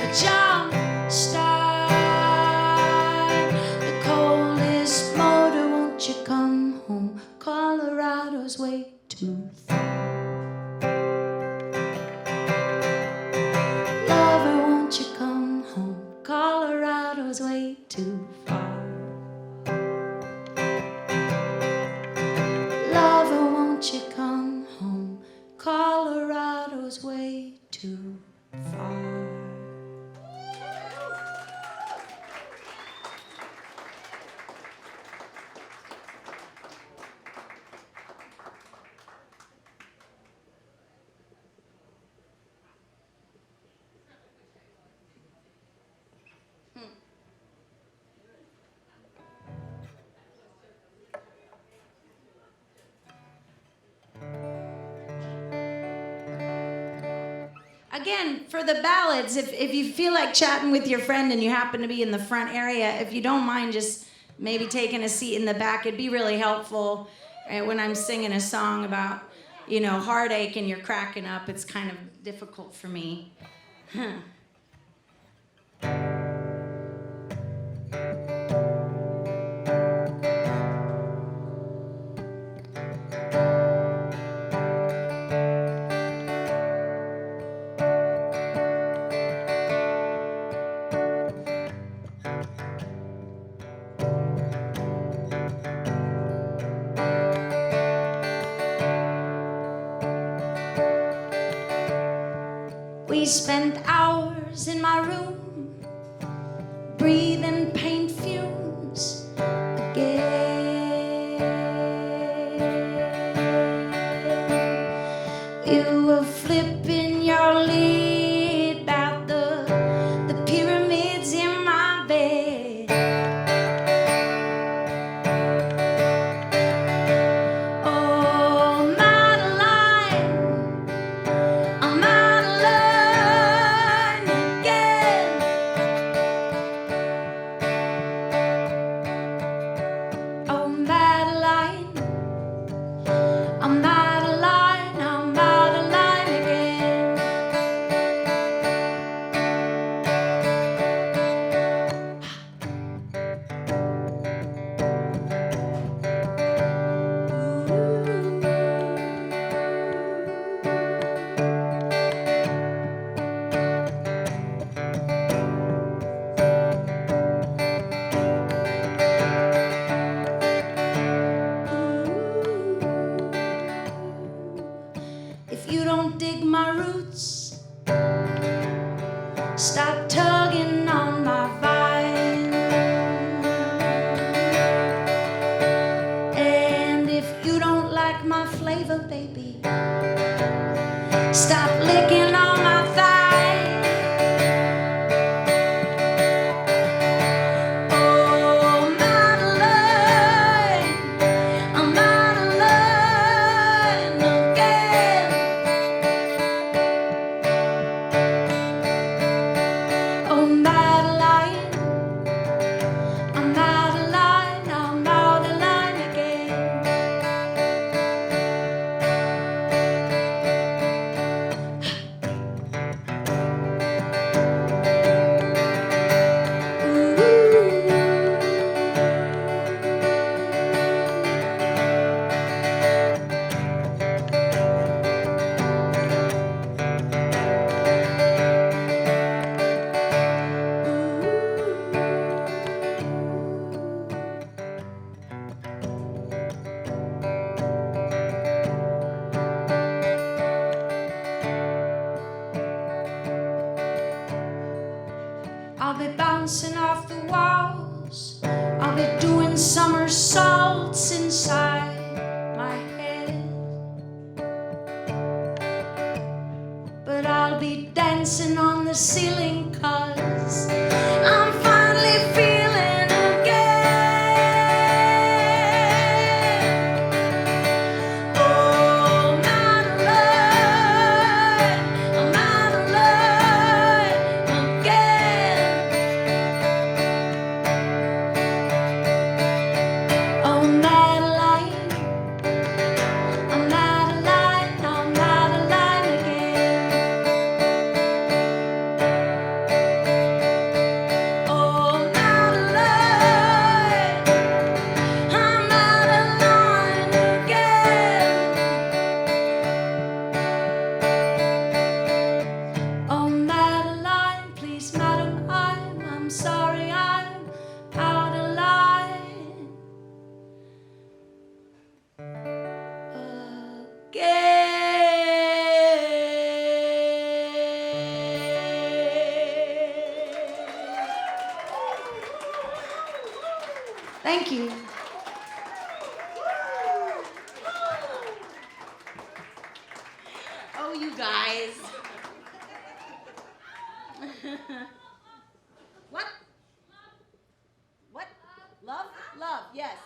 Speaker 1: a jump start, the coldest motor. Won't you come home? Colorado's way too far. Lover, won't you come home? Colorado's way too far. Lover, won't you come home? Colorado's way too far. Again, for the ballads, if you feel like chatting with your friend and you happen to be in the front area, if you don't mind just maybe taking a seat in the back, it'd be really helpful. When I'm singing a song about, heartache and you're cracking up, it's kind of difficult for me. We spent hours in my room, breathing paint fumes again. You were flipping your lid about the pyramids in my bed. Oh, Madeline, I'm dig my roots, stop tugging on my vine. And if you don't like my flavor, baby, stop licking on my thigh. Oh, Madeline, I'm Madeline again. Oh, Madeline, I'm Madeline, I'm Madeline again. I'll be bouncing off the walls, I'll be doing somersaults inside my head, but I'll be dancing on the ceiling 'cause I'm finally feeling sorry I'm out of line again. Thank you. Oh, you guys. What? What? Love? Love, yes.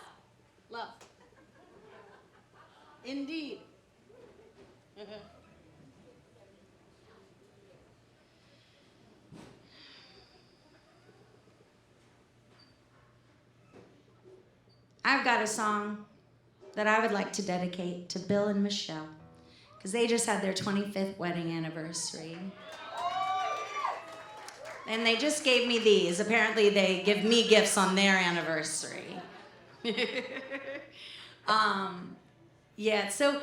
Speaker 1: Love. Indeed. I've got a song that I would like to dedicate to Bill and Michelle, because they just had their 25th wedding anniversary. And they just gave me these. Apparently they give me gifts on their anniversary. Yeah, so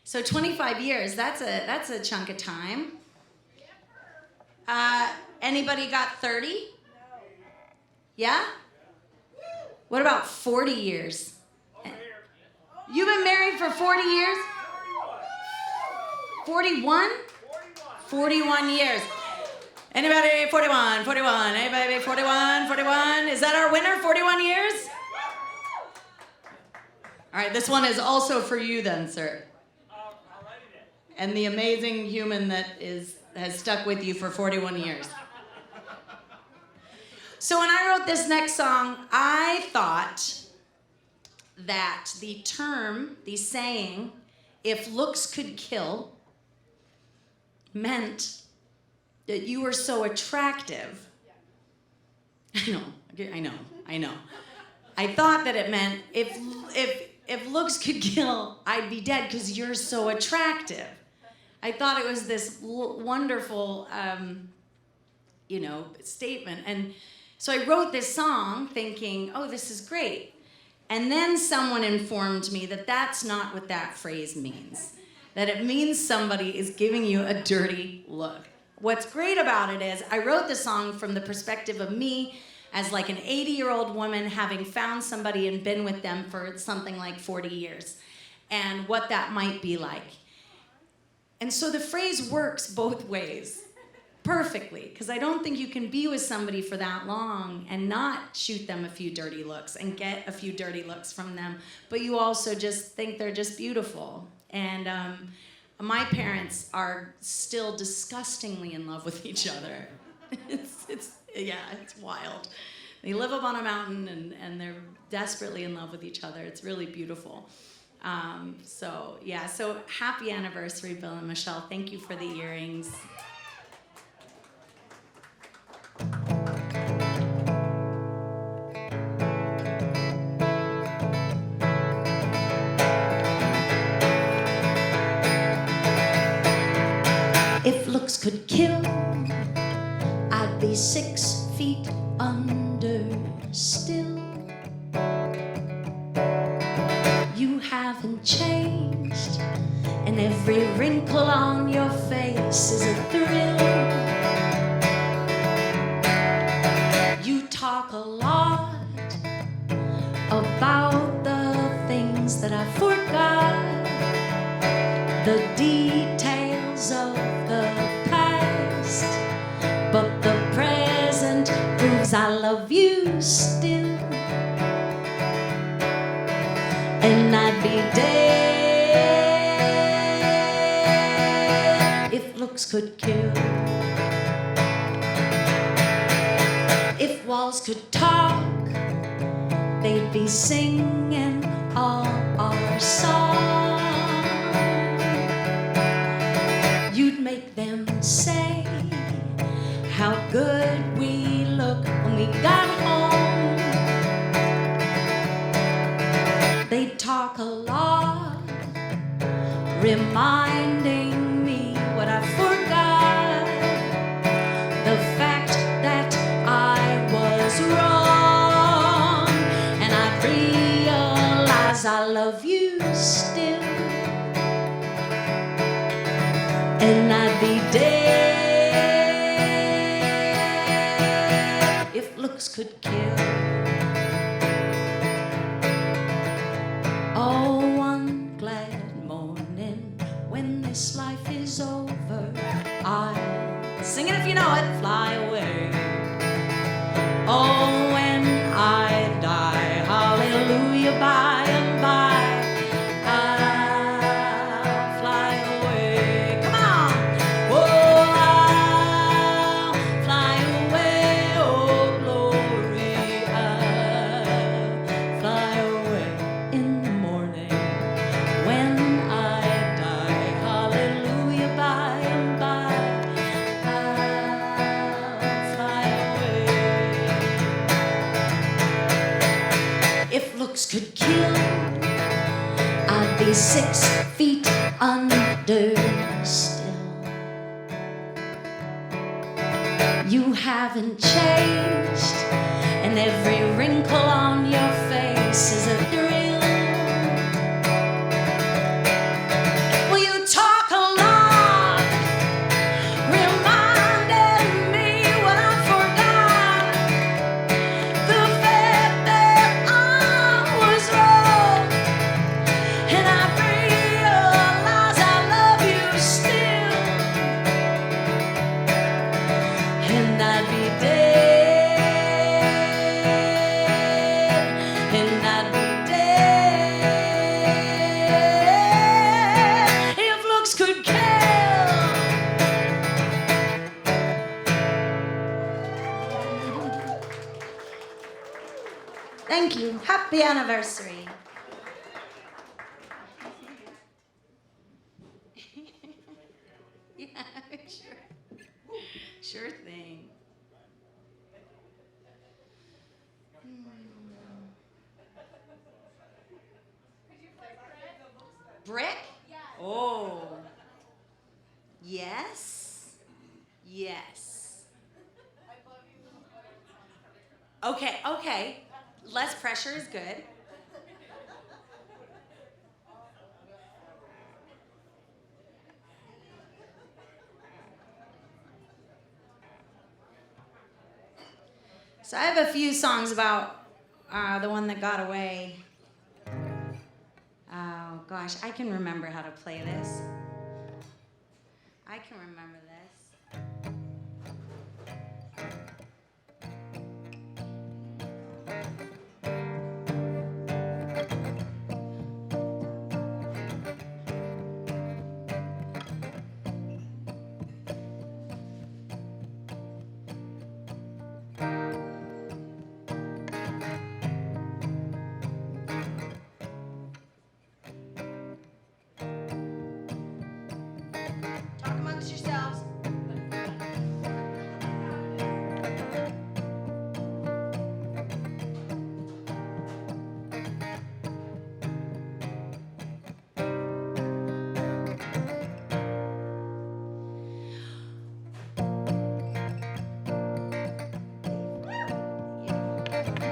Speaker 1: 25 years, that's a chunk of time. Anybody got 30? No. Yeah? What about 40 years? You've been married for 40 years? 41? 41 years. Anybody 41, 41, anybody 41, 41? Is that our winner, 41 years? All right, this one is also for you then, sir. And the amazing human that has stuck with you for 41 years. So when I wrote this next song, I thought that the term, the saying, if looks could kill, meant that you were so attractive. I know. I thought that it meant if looks could kill, I'd be dead because you're so attractive. I thought it was this wonderful, statement. And so I wrote this song thinking, oh, this is great. And then someone informed me that that's not what that phrase means. That it means somebody is giving you a dirty look. What's great about it is I wrote the song from the perspective of me as like an 80-year-old woman having found somebody and been with them for something like 40 years and what that might be like. And so the phrase works both ways perfectly, because I don't think you can be with somebody for that long and not shoot them a few dirty looks and get a few dirty looks from them, but you also just think they're just beautiful. And my parents are still disgustingly in love with each other. It's wild. They live up on a mountain and they're desperately in love with each other. It's really beautiful. So happy anniversary, Bill and Michelle. Thank you for the earrings. If looks could kill, I'd be 6 feet under still. You haven't changed, and every wrinkle on your face is a thrill. You talk a lot about the things that I forgot, the details of the past, but the present proves I love you still. And I'd be dead if looks could kill. If walls could talk, they'd be singing all our songs. You'd make them say how good we look when we got home. They'd talk a lot, reminding me what I forgot, the fact that I was wrong, and I realize I love you still, and I'd be dead if looks looks could kill. Oh, one glad morning when this life is over, I'll sing it if you know it, fly away. Oh, when I die, hallelujah, by and by, I'll fly away. Come on. Oh, I'll fly away, oh, glory, I'll fly away in the morning when I die, hallelujah, by and by, I'll fly away. If looks could kill, I'd be 6 feet under still. You haven't changed, and every wrinkle on your face is a thrill. Well, you talk a lot, reminding me what I forgot. The fact that I was wrong, and I realize I love you still. And I'd be dead, and I'd be dead if looks could kill. Thank you. Happy anniversary. Yeah, sure. Sure thing. Brick? Oh. Yes. Yes. Okay. Less pressure is good. So I have a few songs about the one that got away. Oh gosh, I can remember how to play this. I can remember this. Talk amongst yourselves.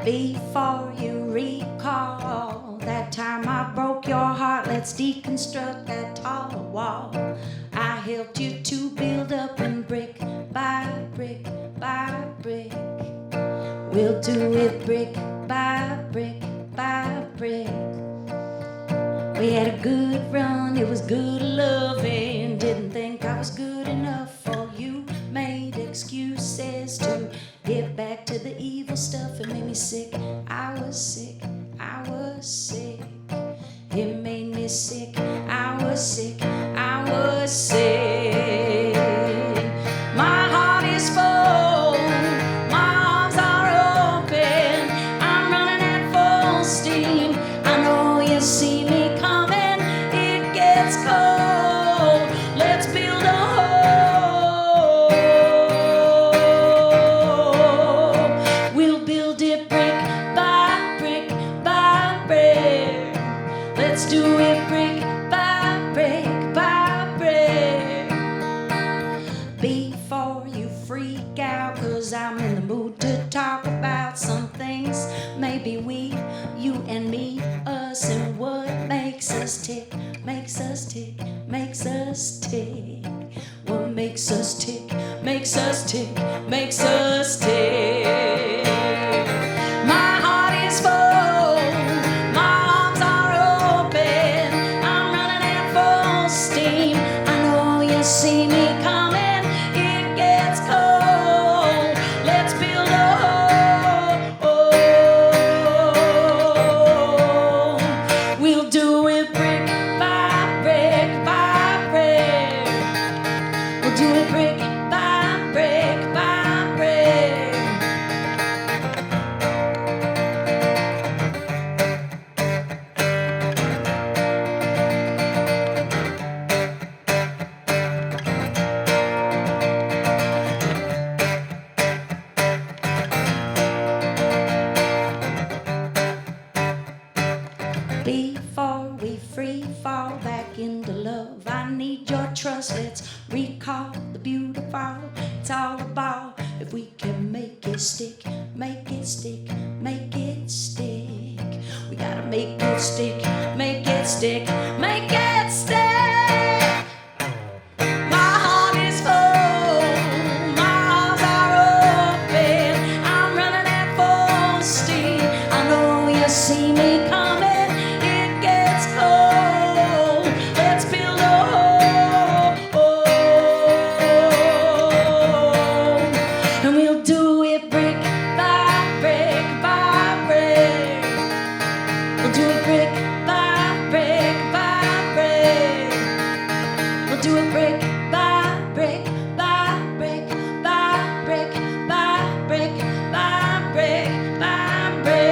Speaker 1: Before you recall that time I broke your heart, let's deconstruct that tall wall. I helped you to build up and brick by brick by brick. We'll do it brick by brick by brick. We had a good run, it was good loving. Didn't think I was good enough for you. Made excuses to get back to the evil stuff. It made me sick, I was sick, I was sick. It made me sick, I was sick, I was sick. My heart is full, my arms are open. I'm running at full steam. I know you see me coming, it gets cold. Let's build a home. We'll build it brick by brick by brick. Let's do it brick by brick by brick. Before you freak out, 'cause I'm in the mood to talk about some things. Maybe we, you and me, us, and what makes us tick, makes us tick, makes us tick. What makes us tick, makes us tick, makes us tick. us. Let's recall the beautiful. It's all about if we can make it stick, make it stick, make it stick. We gotta make it stick, make it stick, make it stick. My heart is full, my arms are open. I'm running at full steam. I know you see me coming. It gets cold. Let's build a home, and we'll do it brick by brick by brick. We'll do it brick by brick by brick. We'll do it brick by brick by brick by brick by brick by brick by brick.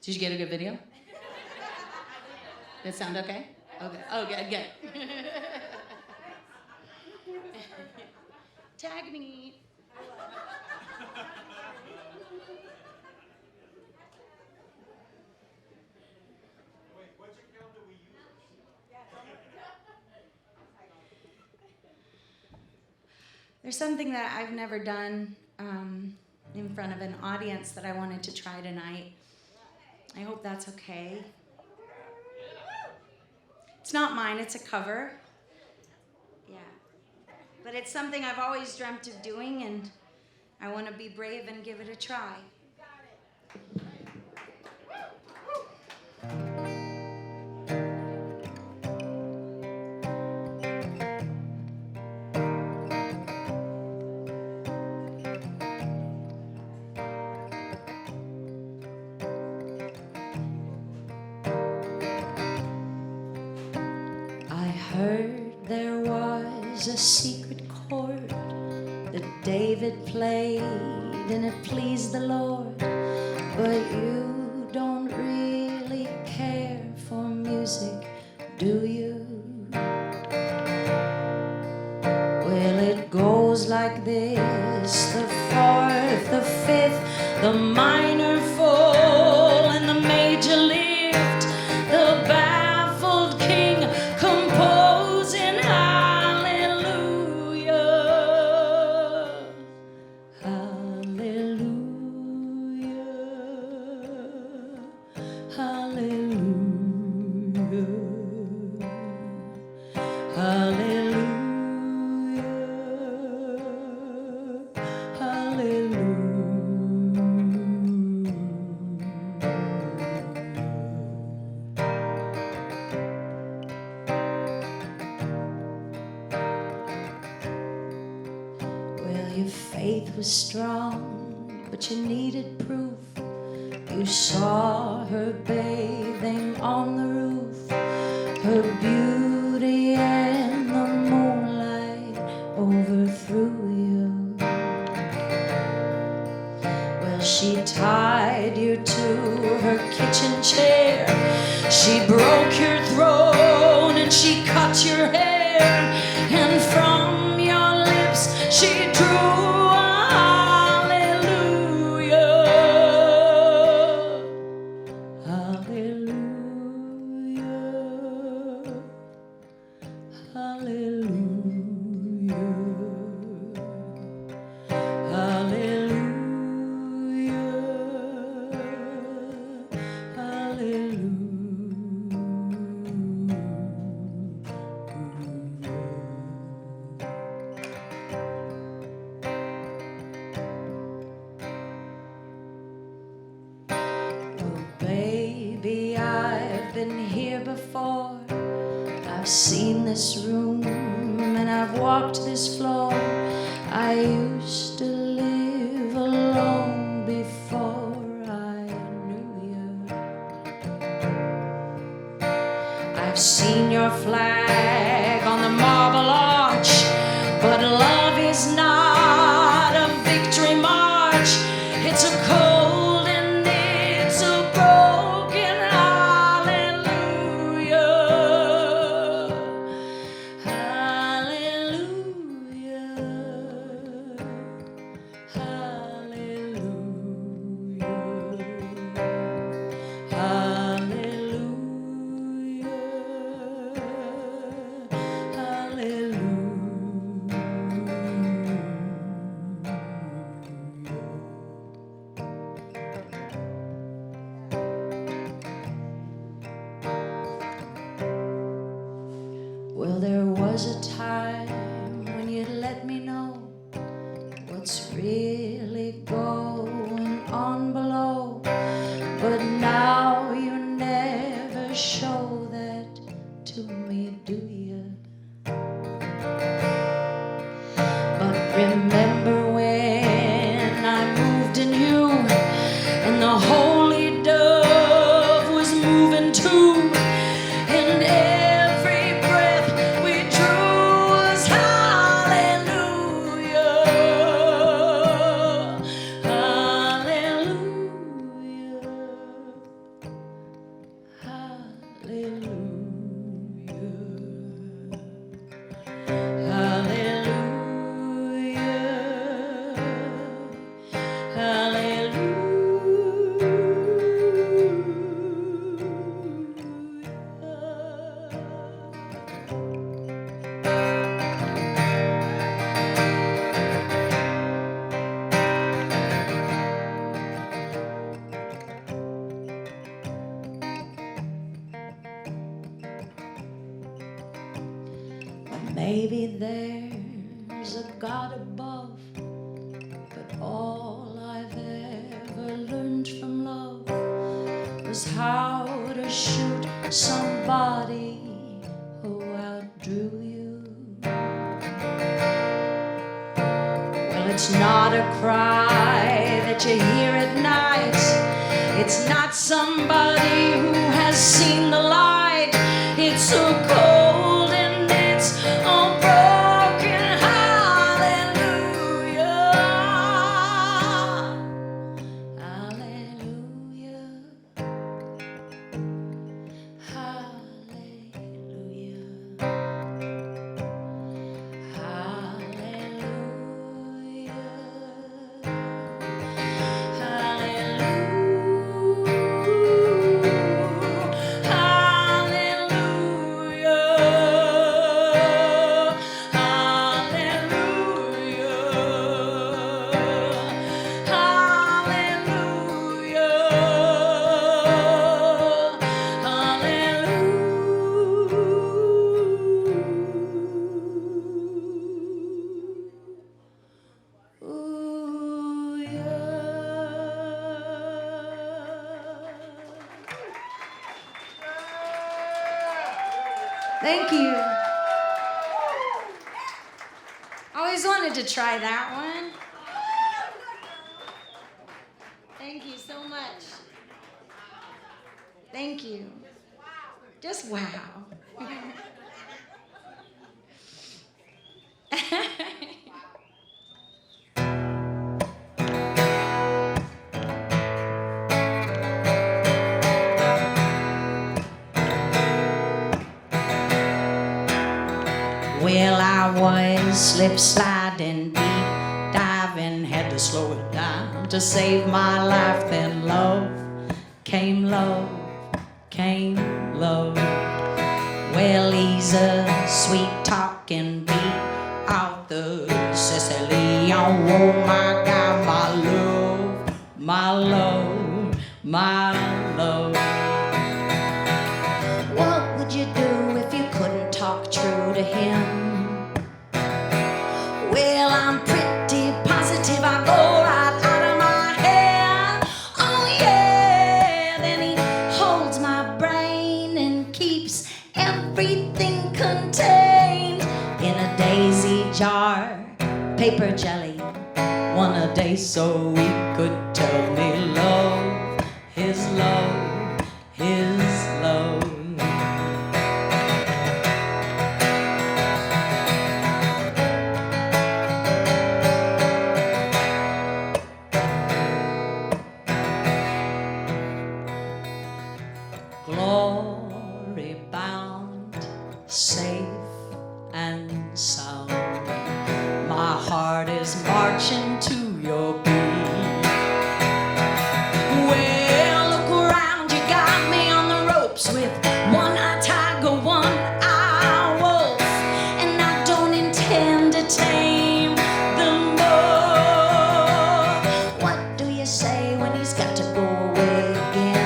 Speaker 1: Did you get a good video? Did it sound okay? Okay. Oh, good, good. Tag me. There's something that I've never done in front of an audience that I wanted to try tonight. I hope that's okay. It's not mine, it's a cover. Yeah. But it's something I've always dreamt of doing, and I want to be brave and give it a try. Heard there was a secret chord that David played and it pleased the Lord, but you don't really care for music, do you? Well, it goes like this: the fourth, the fifth, the minor fall, and the major lift, the baffled king composing hallelujah, hallelujah, hallelujah, hallelujah, hallelujah. Your faith was strong, but you needed proof. You saw her bathing on the roof, her beauty and the moonlight overthrew you. Well, she tied you to her kitchen chair, she broke your throne and she cut your hair, and from your lips she drew seen this room and I've walked this floor. I used to live alone before I knew you. I've seen your flag on the marble arch, but love is not a victory march. It's a cold and it's a broken a time when you let me know what's really going on below, but now you never show that to me, do you? But remember when I moved in you, and the holy dove was moving too, and every breath we drew was hallelujah, hallelujah, hallelujah. Maybe there's a God above, but all I've ever learned from love was how to shoot somebody who outdrew you. Well, it's not a cry that you hear at night. It's not somebody who has seen the light. It's so cold and it's all broken. Hallelujah, hallelujah, hallelujah, Thank you. Always wanted to try that one. Thank you so much. Thank you. Just wow. Well, I was slip sliding, deep diving, had to slow it down to save my life. Then love came, love came, love. Well, he's a sweet talking beat out the Sicily. Oh my God, my love, my love, my love. What would you do if you couldn't talk true to him? Well, I'm pretty positive I go right out of my head. Oh yeah, then he holds my brain and keeps everything contained in a daisy jar, paper jelly, one a day, so he could tell me love, his love, his love. Glory bound, safe and sound, my heart is marching to your beat. Well, look around, you got me on the ropes with one-eyed tiger, one-eyed wolf, and I don't intend to tame them both. What do you say when he's got to go away again?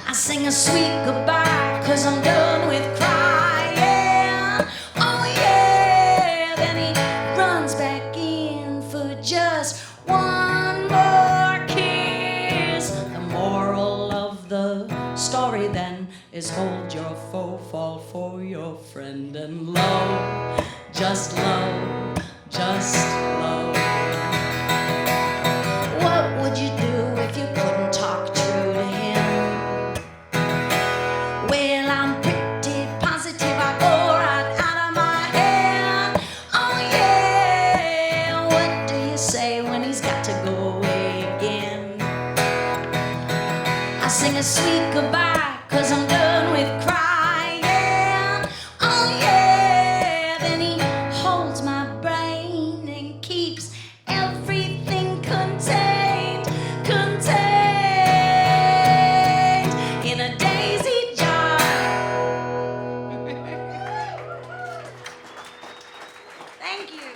Speaker 1: I sing a sweet goodbye, 'cause I'm done with crying. and love, just love, just love. What would you do if you couldn't talk true to him? Well, I'm pretty positive I go right out of my head. Oh yeah, what do you say when he's got to go away again? I sing a sweet goodbye, 'cause I'm done with crying. Oh yeah, then he holds my brain and keeps everything contained in a daisy jar. Thank you.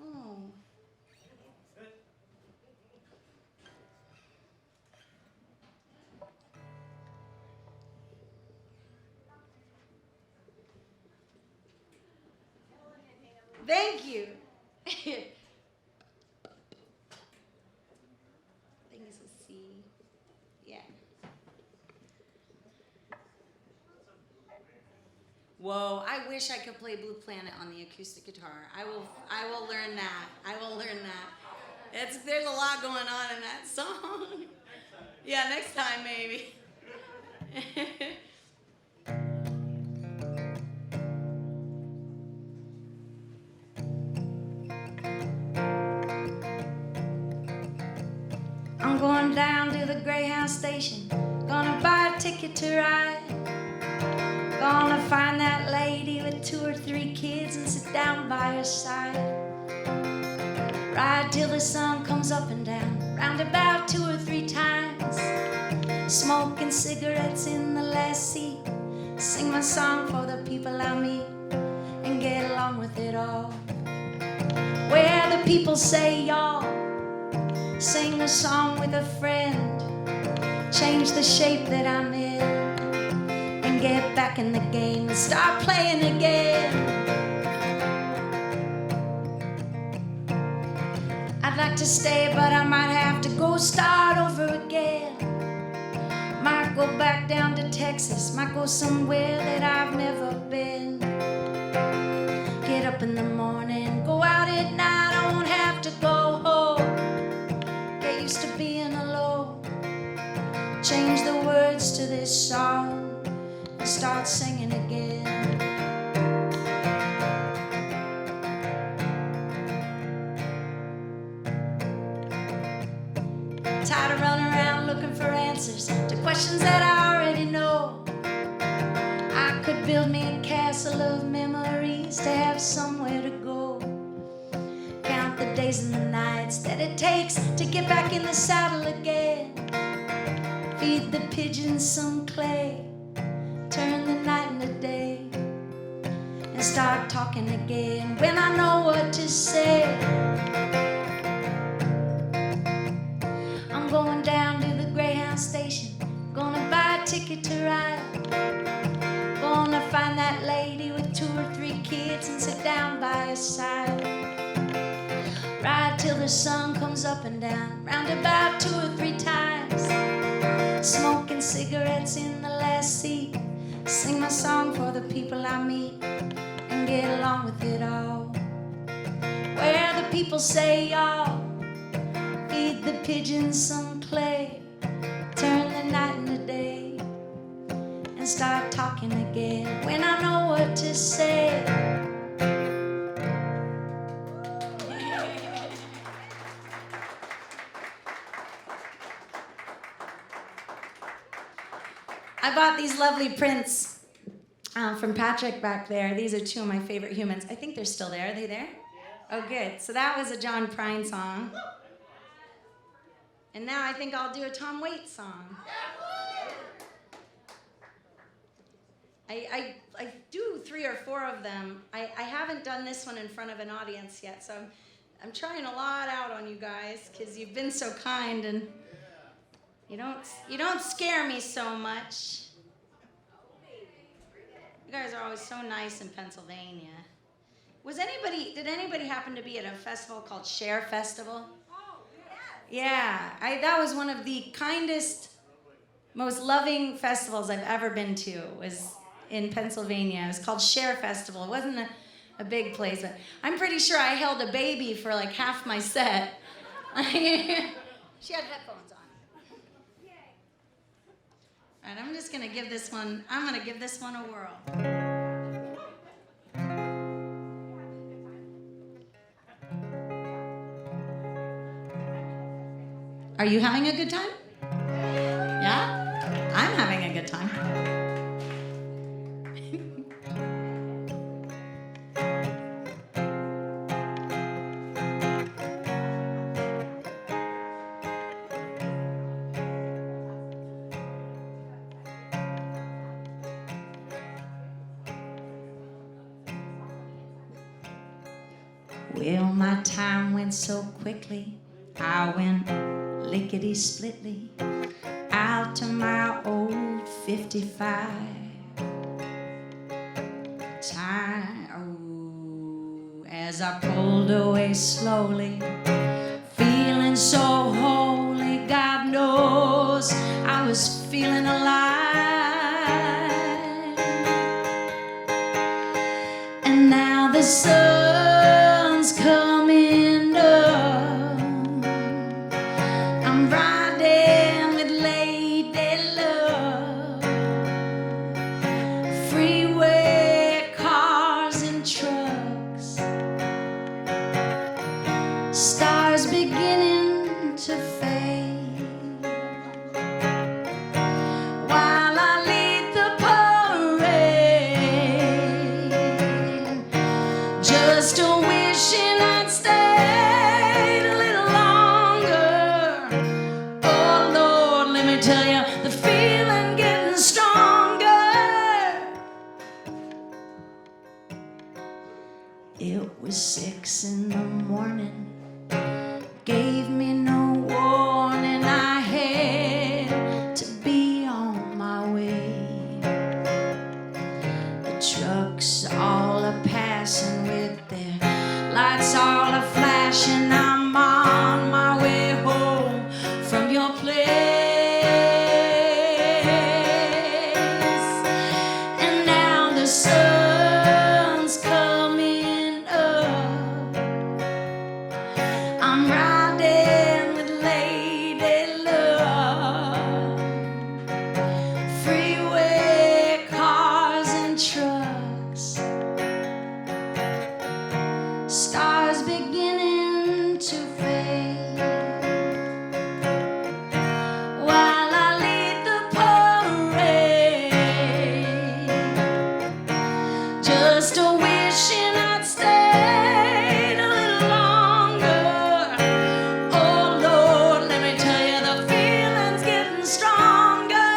Speaker 1: Oh. Thank you. I think it's a C. Yeah. Whoa, I wish I could play Blue Planet on the acoustic guitar. I will learn that. I will learn that. There's a lot going on in that song. Yeah, next time maybe. I'm going down to the Greyhound station, gonna buy a ticket to ride. Gonna find that lady with 2 or 3 kids and sit down by her side. Ride till the sun comes up and down, round about 2 or 3 times. Smoking cigarettes in the last seat, sing my song for the people I meet, and get along with it all. Where the people say y'all, sing a song with a friend, change the shape that I'm in, and get back in the game and start playing again. I'd like to stay, but I might have to go start over again. Might go back down to Texas, might go somewhere that I've never been. Get up in the morning, go out at night, I won't have to go home. Get used to being alone, change the words to this song, and start singing again. Tired of running around looking for answers to questions that I already know. I could build me a castle of memories to have somewhere to go. Count the days and the nights that it takes to get back in the saddle again. Feed the pigeons some clay, turn the night into day, and start talking again when I know what to say. I'm going down to the Greyhound station, gonna buy a ticket to ride. Gonna find that lady with 2 or 3 kids and sit down by her side. Ride till the sun comes up and down, round about 2 or 3 times. Smoking cigarettes in the last seat, sing my song for the people I meet, and get along with it all. Where the people say y'all, feed the pigeons some clay, turn the night into day, and start talking again when I know what to say. I bought these lovely prints from Patrick back there. These are 2 of my favorite humans. I think they're still there. Are they there? Oh, good. So that was a John Prine song. And now I think I'll do a Tom Waits song. I do 3 or 4 of them. I haven't done this one in front of an audience yet, so I'm trying a lot out on you guys because you've been so kind and you don't scare me so much. You guys are always so nice in Pennsylvania. Did anybody happen to be at a festival called Share Festival? Oh, yeah. That was one of the kindest, most loving festivals I've ever been to. It was in Pennsylvania. It was called Share Festival. It wasn't a big place, but I'm pretty sure I held a baby for like half my set. She had headphones on. All right, I'm gonna give this one a whirl. Are you having a good time? Yeah? I'm having a good time. Well, my time went so quickly. I went lickety-splitly out to my old 55. As I pulled away slowly, feeling so holy, God knows I was feeling alive. And now the sun's coming up, I'm riding with Lady Love. Freeway cars and trucks, stars beginning to fade, while I lead the parade, just a wishing I'd stayed a little longer. Oh Lord, let me tell you, the feeling getting stronger. It was 6 in the morning, gave me no warning. I had to be on my way. The trucks all are passing with their lights all are flashing. I'm on my way home from your place. And now the sun's coming up, I'm riding with Lady Love. Freeway cars and trucks, stars beginning to fade, while I lead the parade, just a wishing I'd stayed a little longer. Oh Lord, let me tell you, the feeling's getting stronger.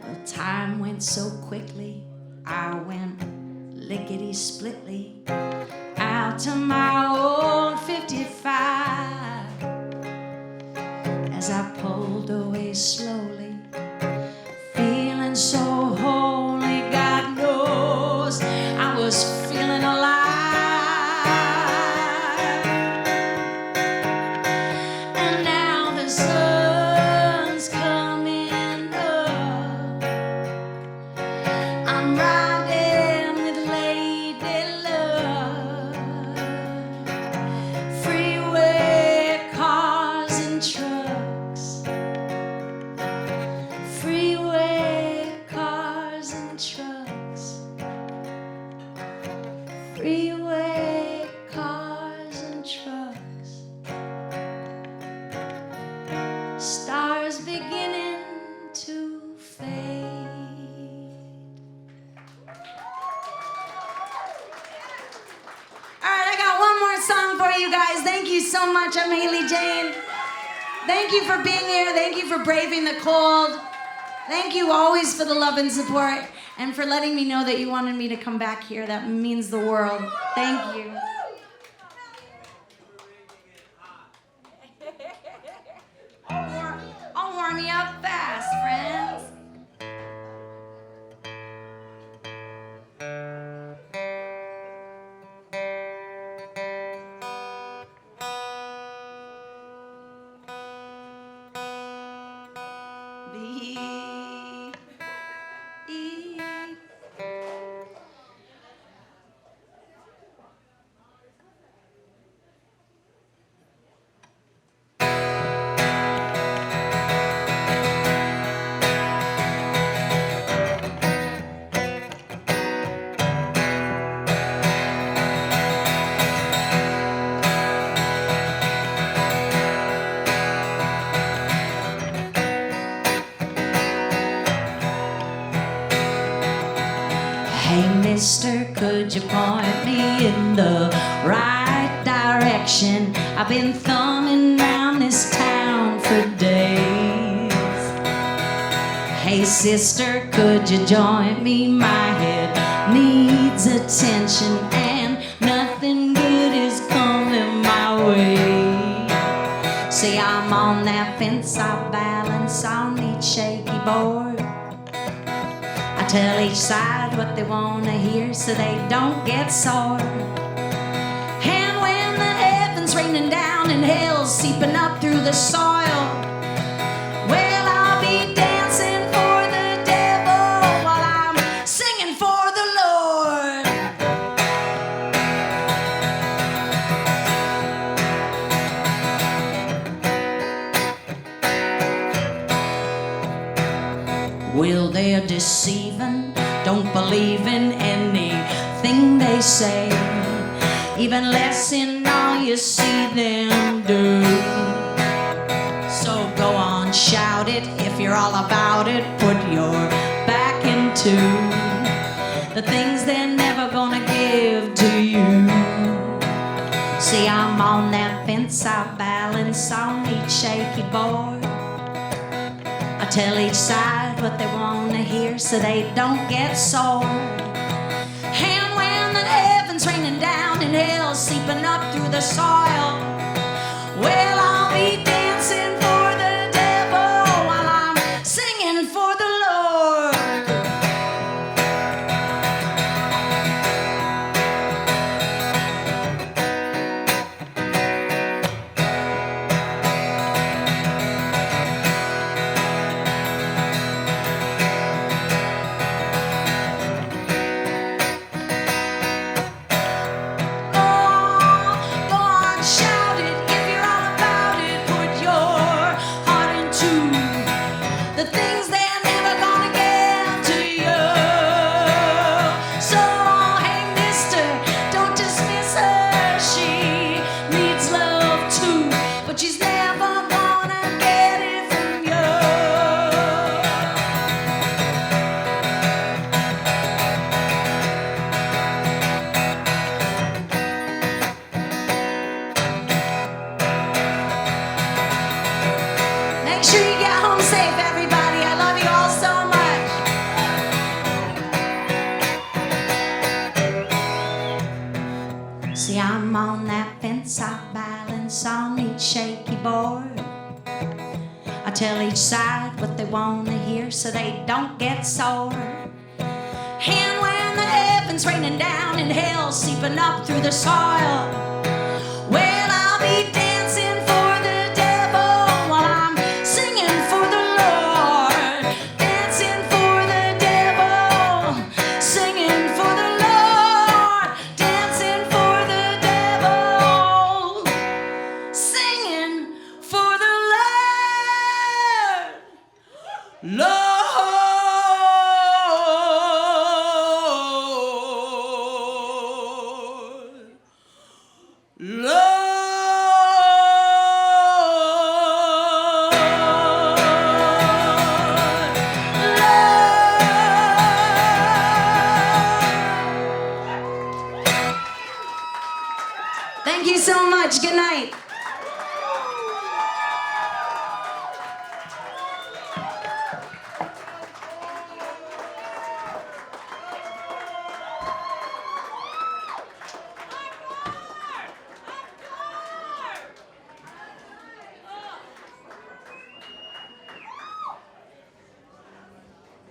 Speaker 1: Well, time went so quickly, I went lickety-splitly out to my old 55. As I pulled away slowly, feeling so holy, God knows I was feeling alive. And now the sun's coming up, I'm riding with Lady Love. Freeway cars and trucks, freeway cars and trucks, freeway cars and trucks, stars beginning to fade. All right, I got one more song for you guys. Thank you so much. I'm Hayley Jane. Thank you for being here. Thank you for braving the cold. Thank you always for the love and support, and for letting me know that you wanted me to come back here. That means the world. Thank you. I'll warm you up fast, friends. could you point me in the right direction? I've been thumbing round this town for days. Hey sister, could you join me? My head needs attention and nothing good is coming my way. See, I'm on that fence, I balance on each shaky board. I tell each side what they want to hear so they don't get sore. And when the heavens raining down and hell's seeping up through the soil, well, I'll be dancing for the devil while I'm singing for the Lord. Well, they're deceiving, don't believe in anything they say, even less in all you see them do. So go on, shout it if you're all about it. Put your back into the things they're never gonna give to you. See, I'm on that fence, I balance on each shaky board. I tell each side what they want to hear so they don't get sore. And when the heavens raining down and hell's seeping up through the soil, well, I'll be dancing for the devil while I'm singing for the Lord. See, I'm on that fence, I balance on each shaky board. I tell each side what they want to hear so they don't get sore. And when the heavens raining down and hell's seeping up through the soil, well, I'll be dancing for the devil while I'm singing for the Lord. Dancing for the devil, singing for the Lord. Dancing for the devil, singing for the Lord. Lord. Thank you so much. Good night.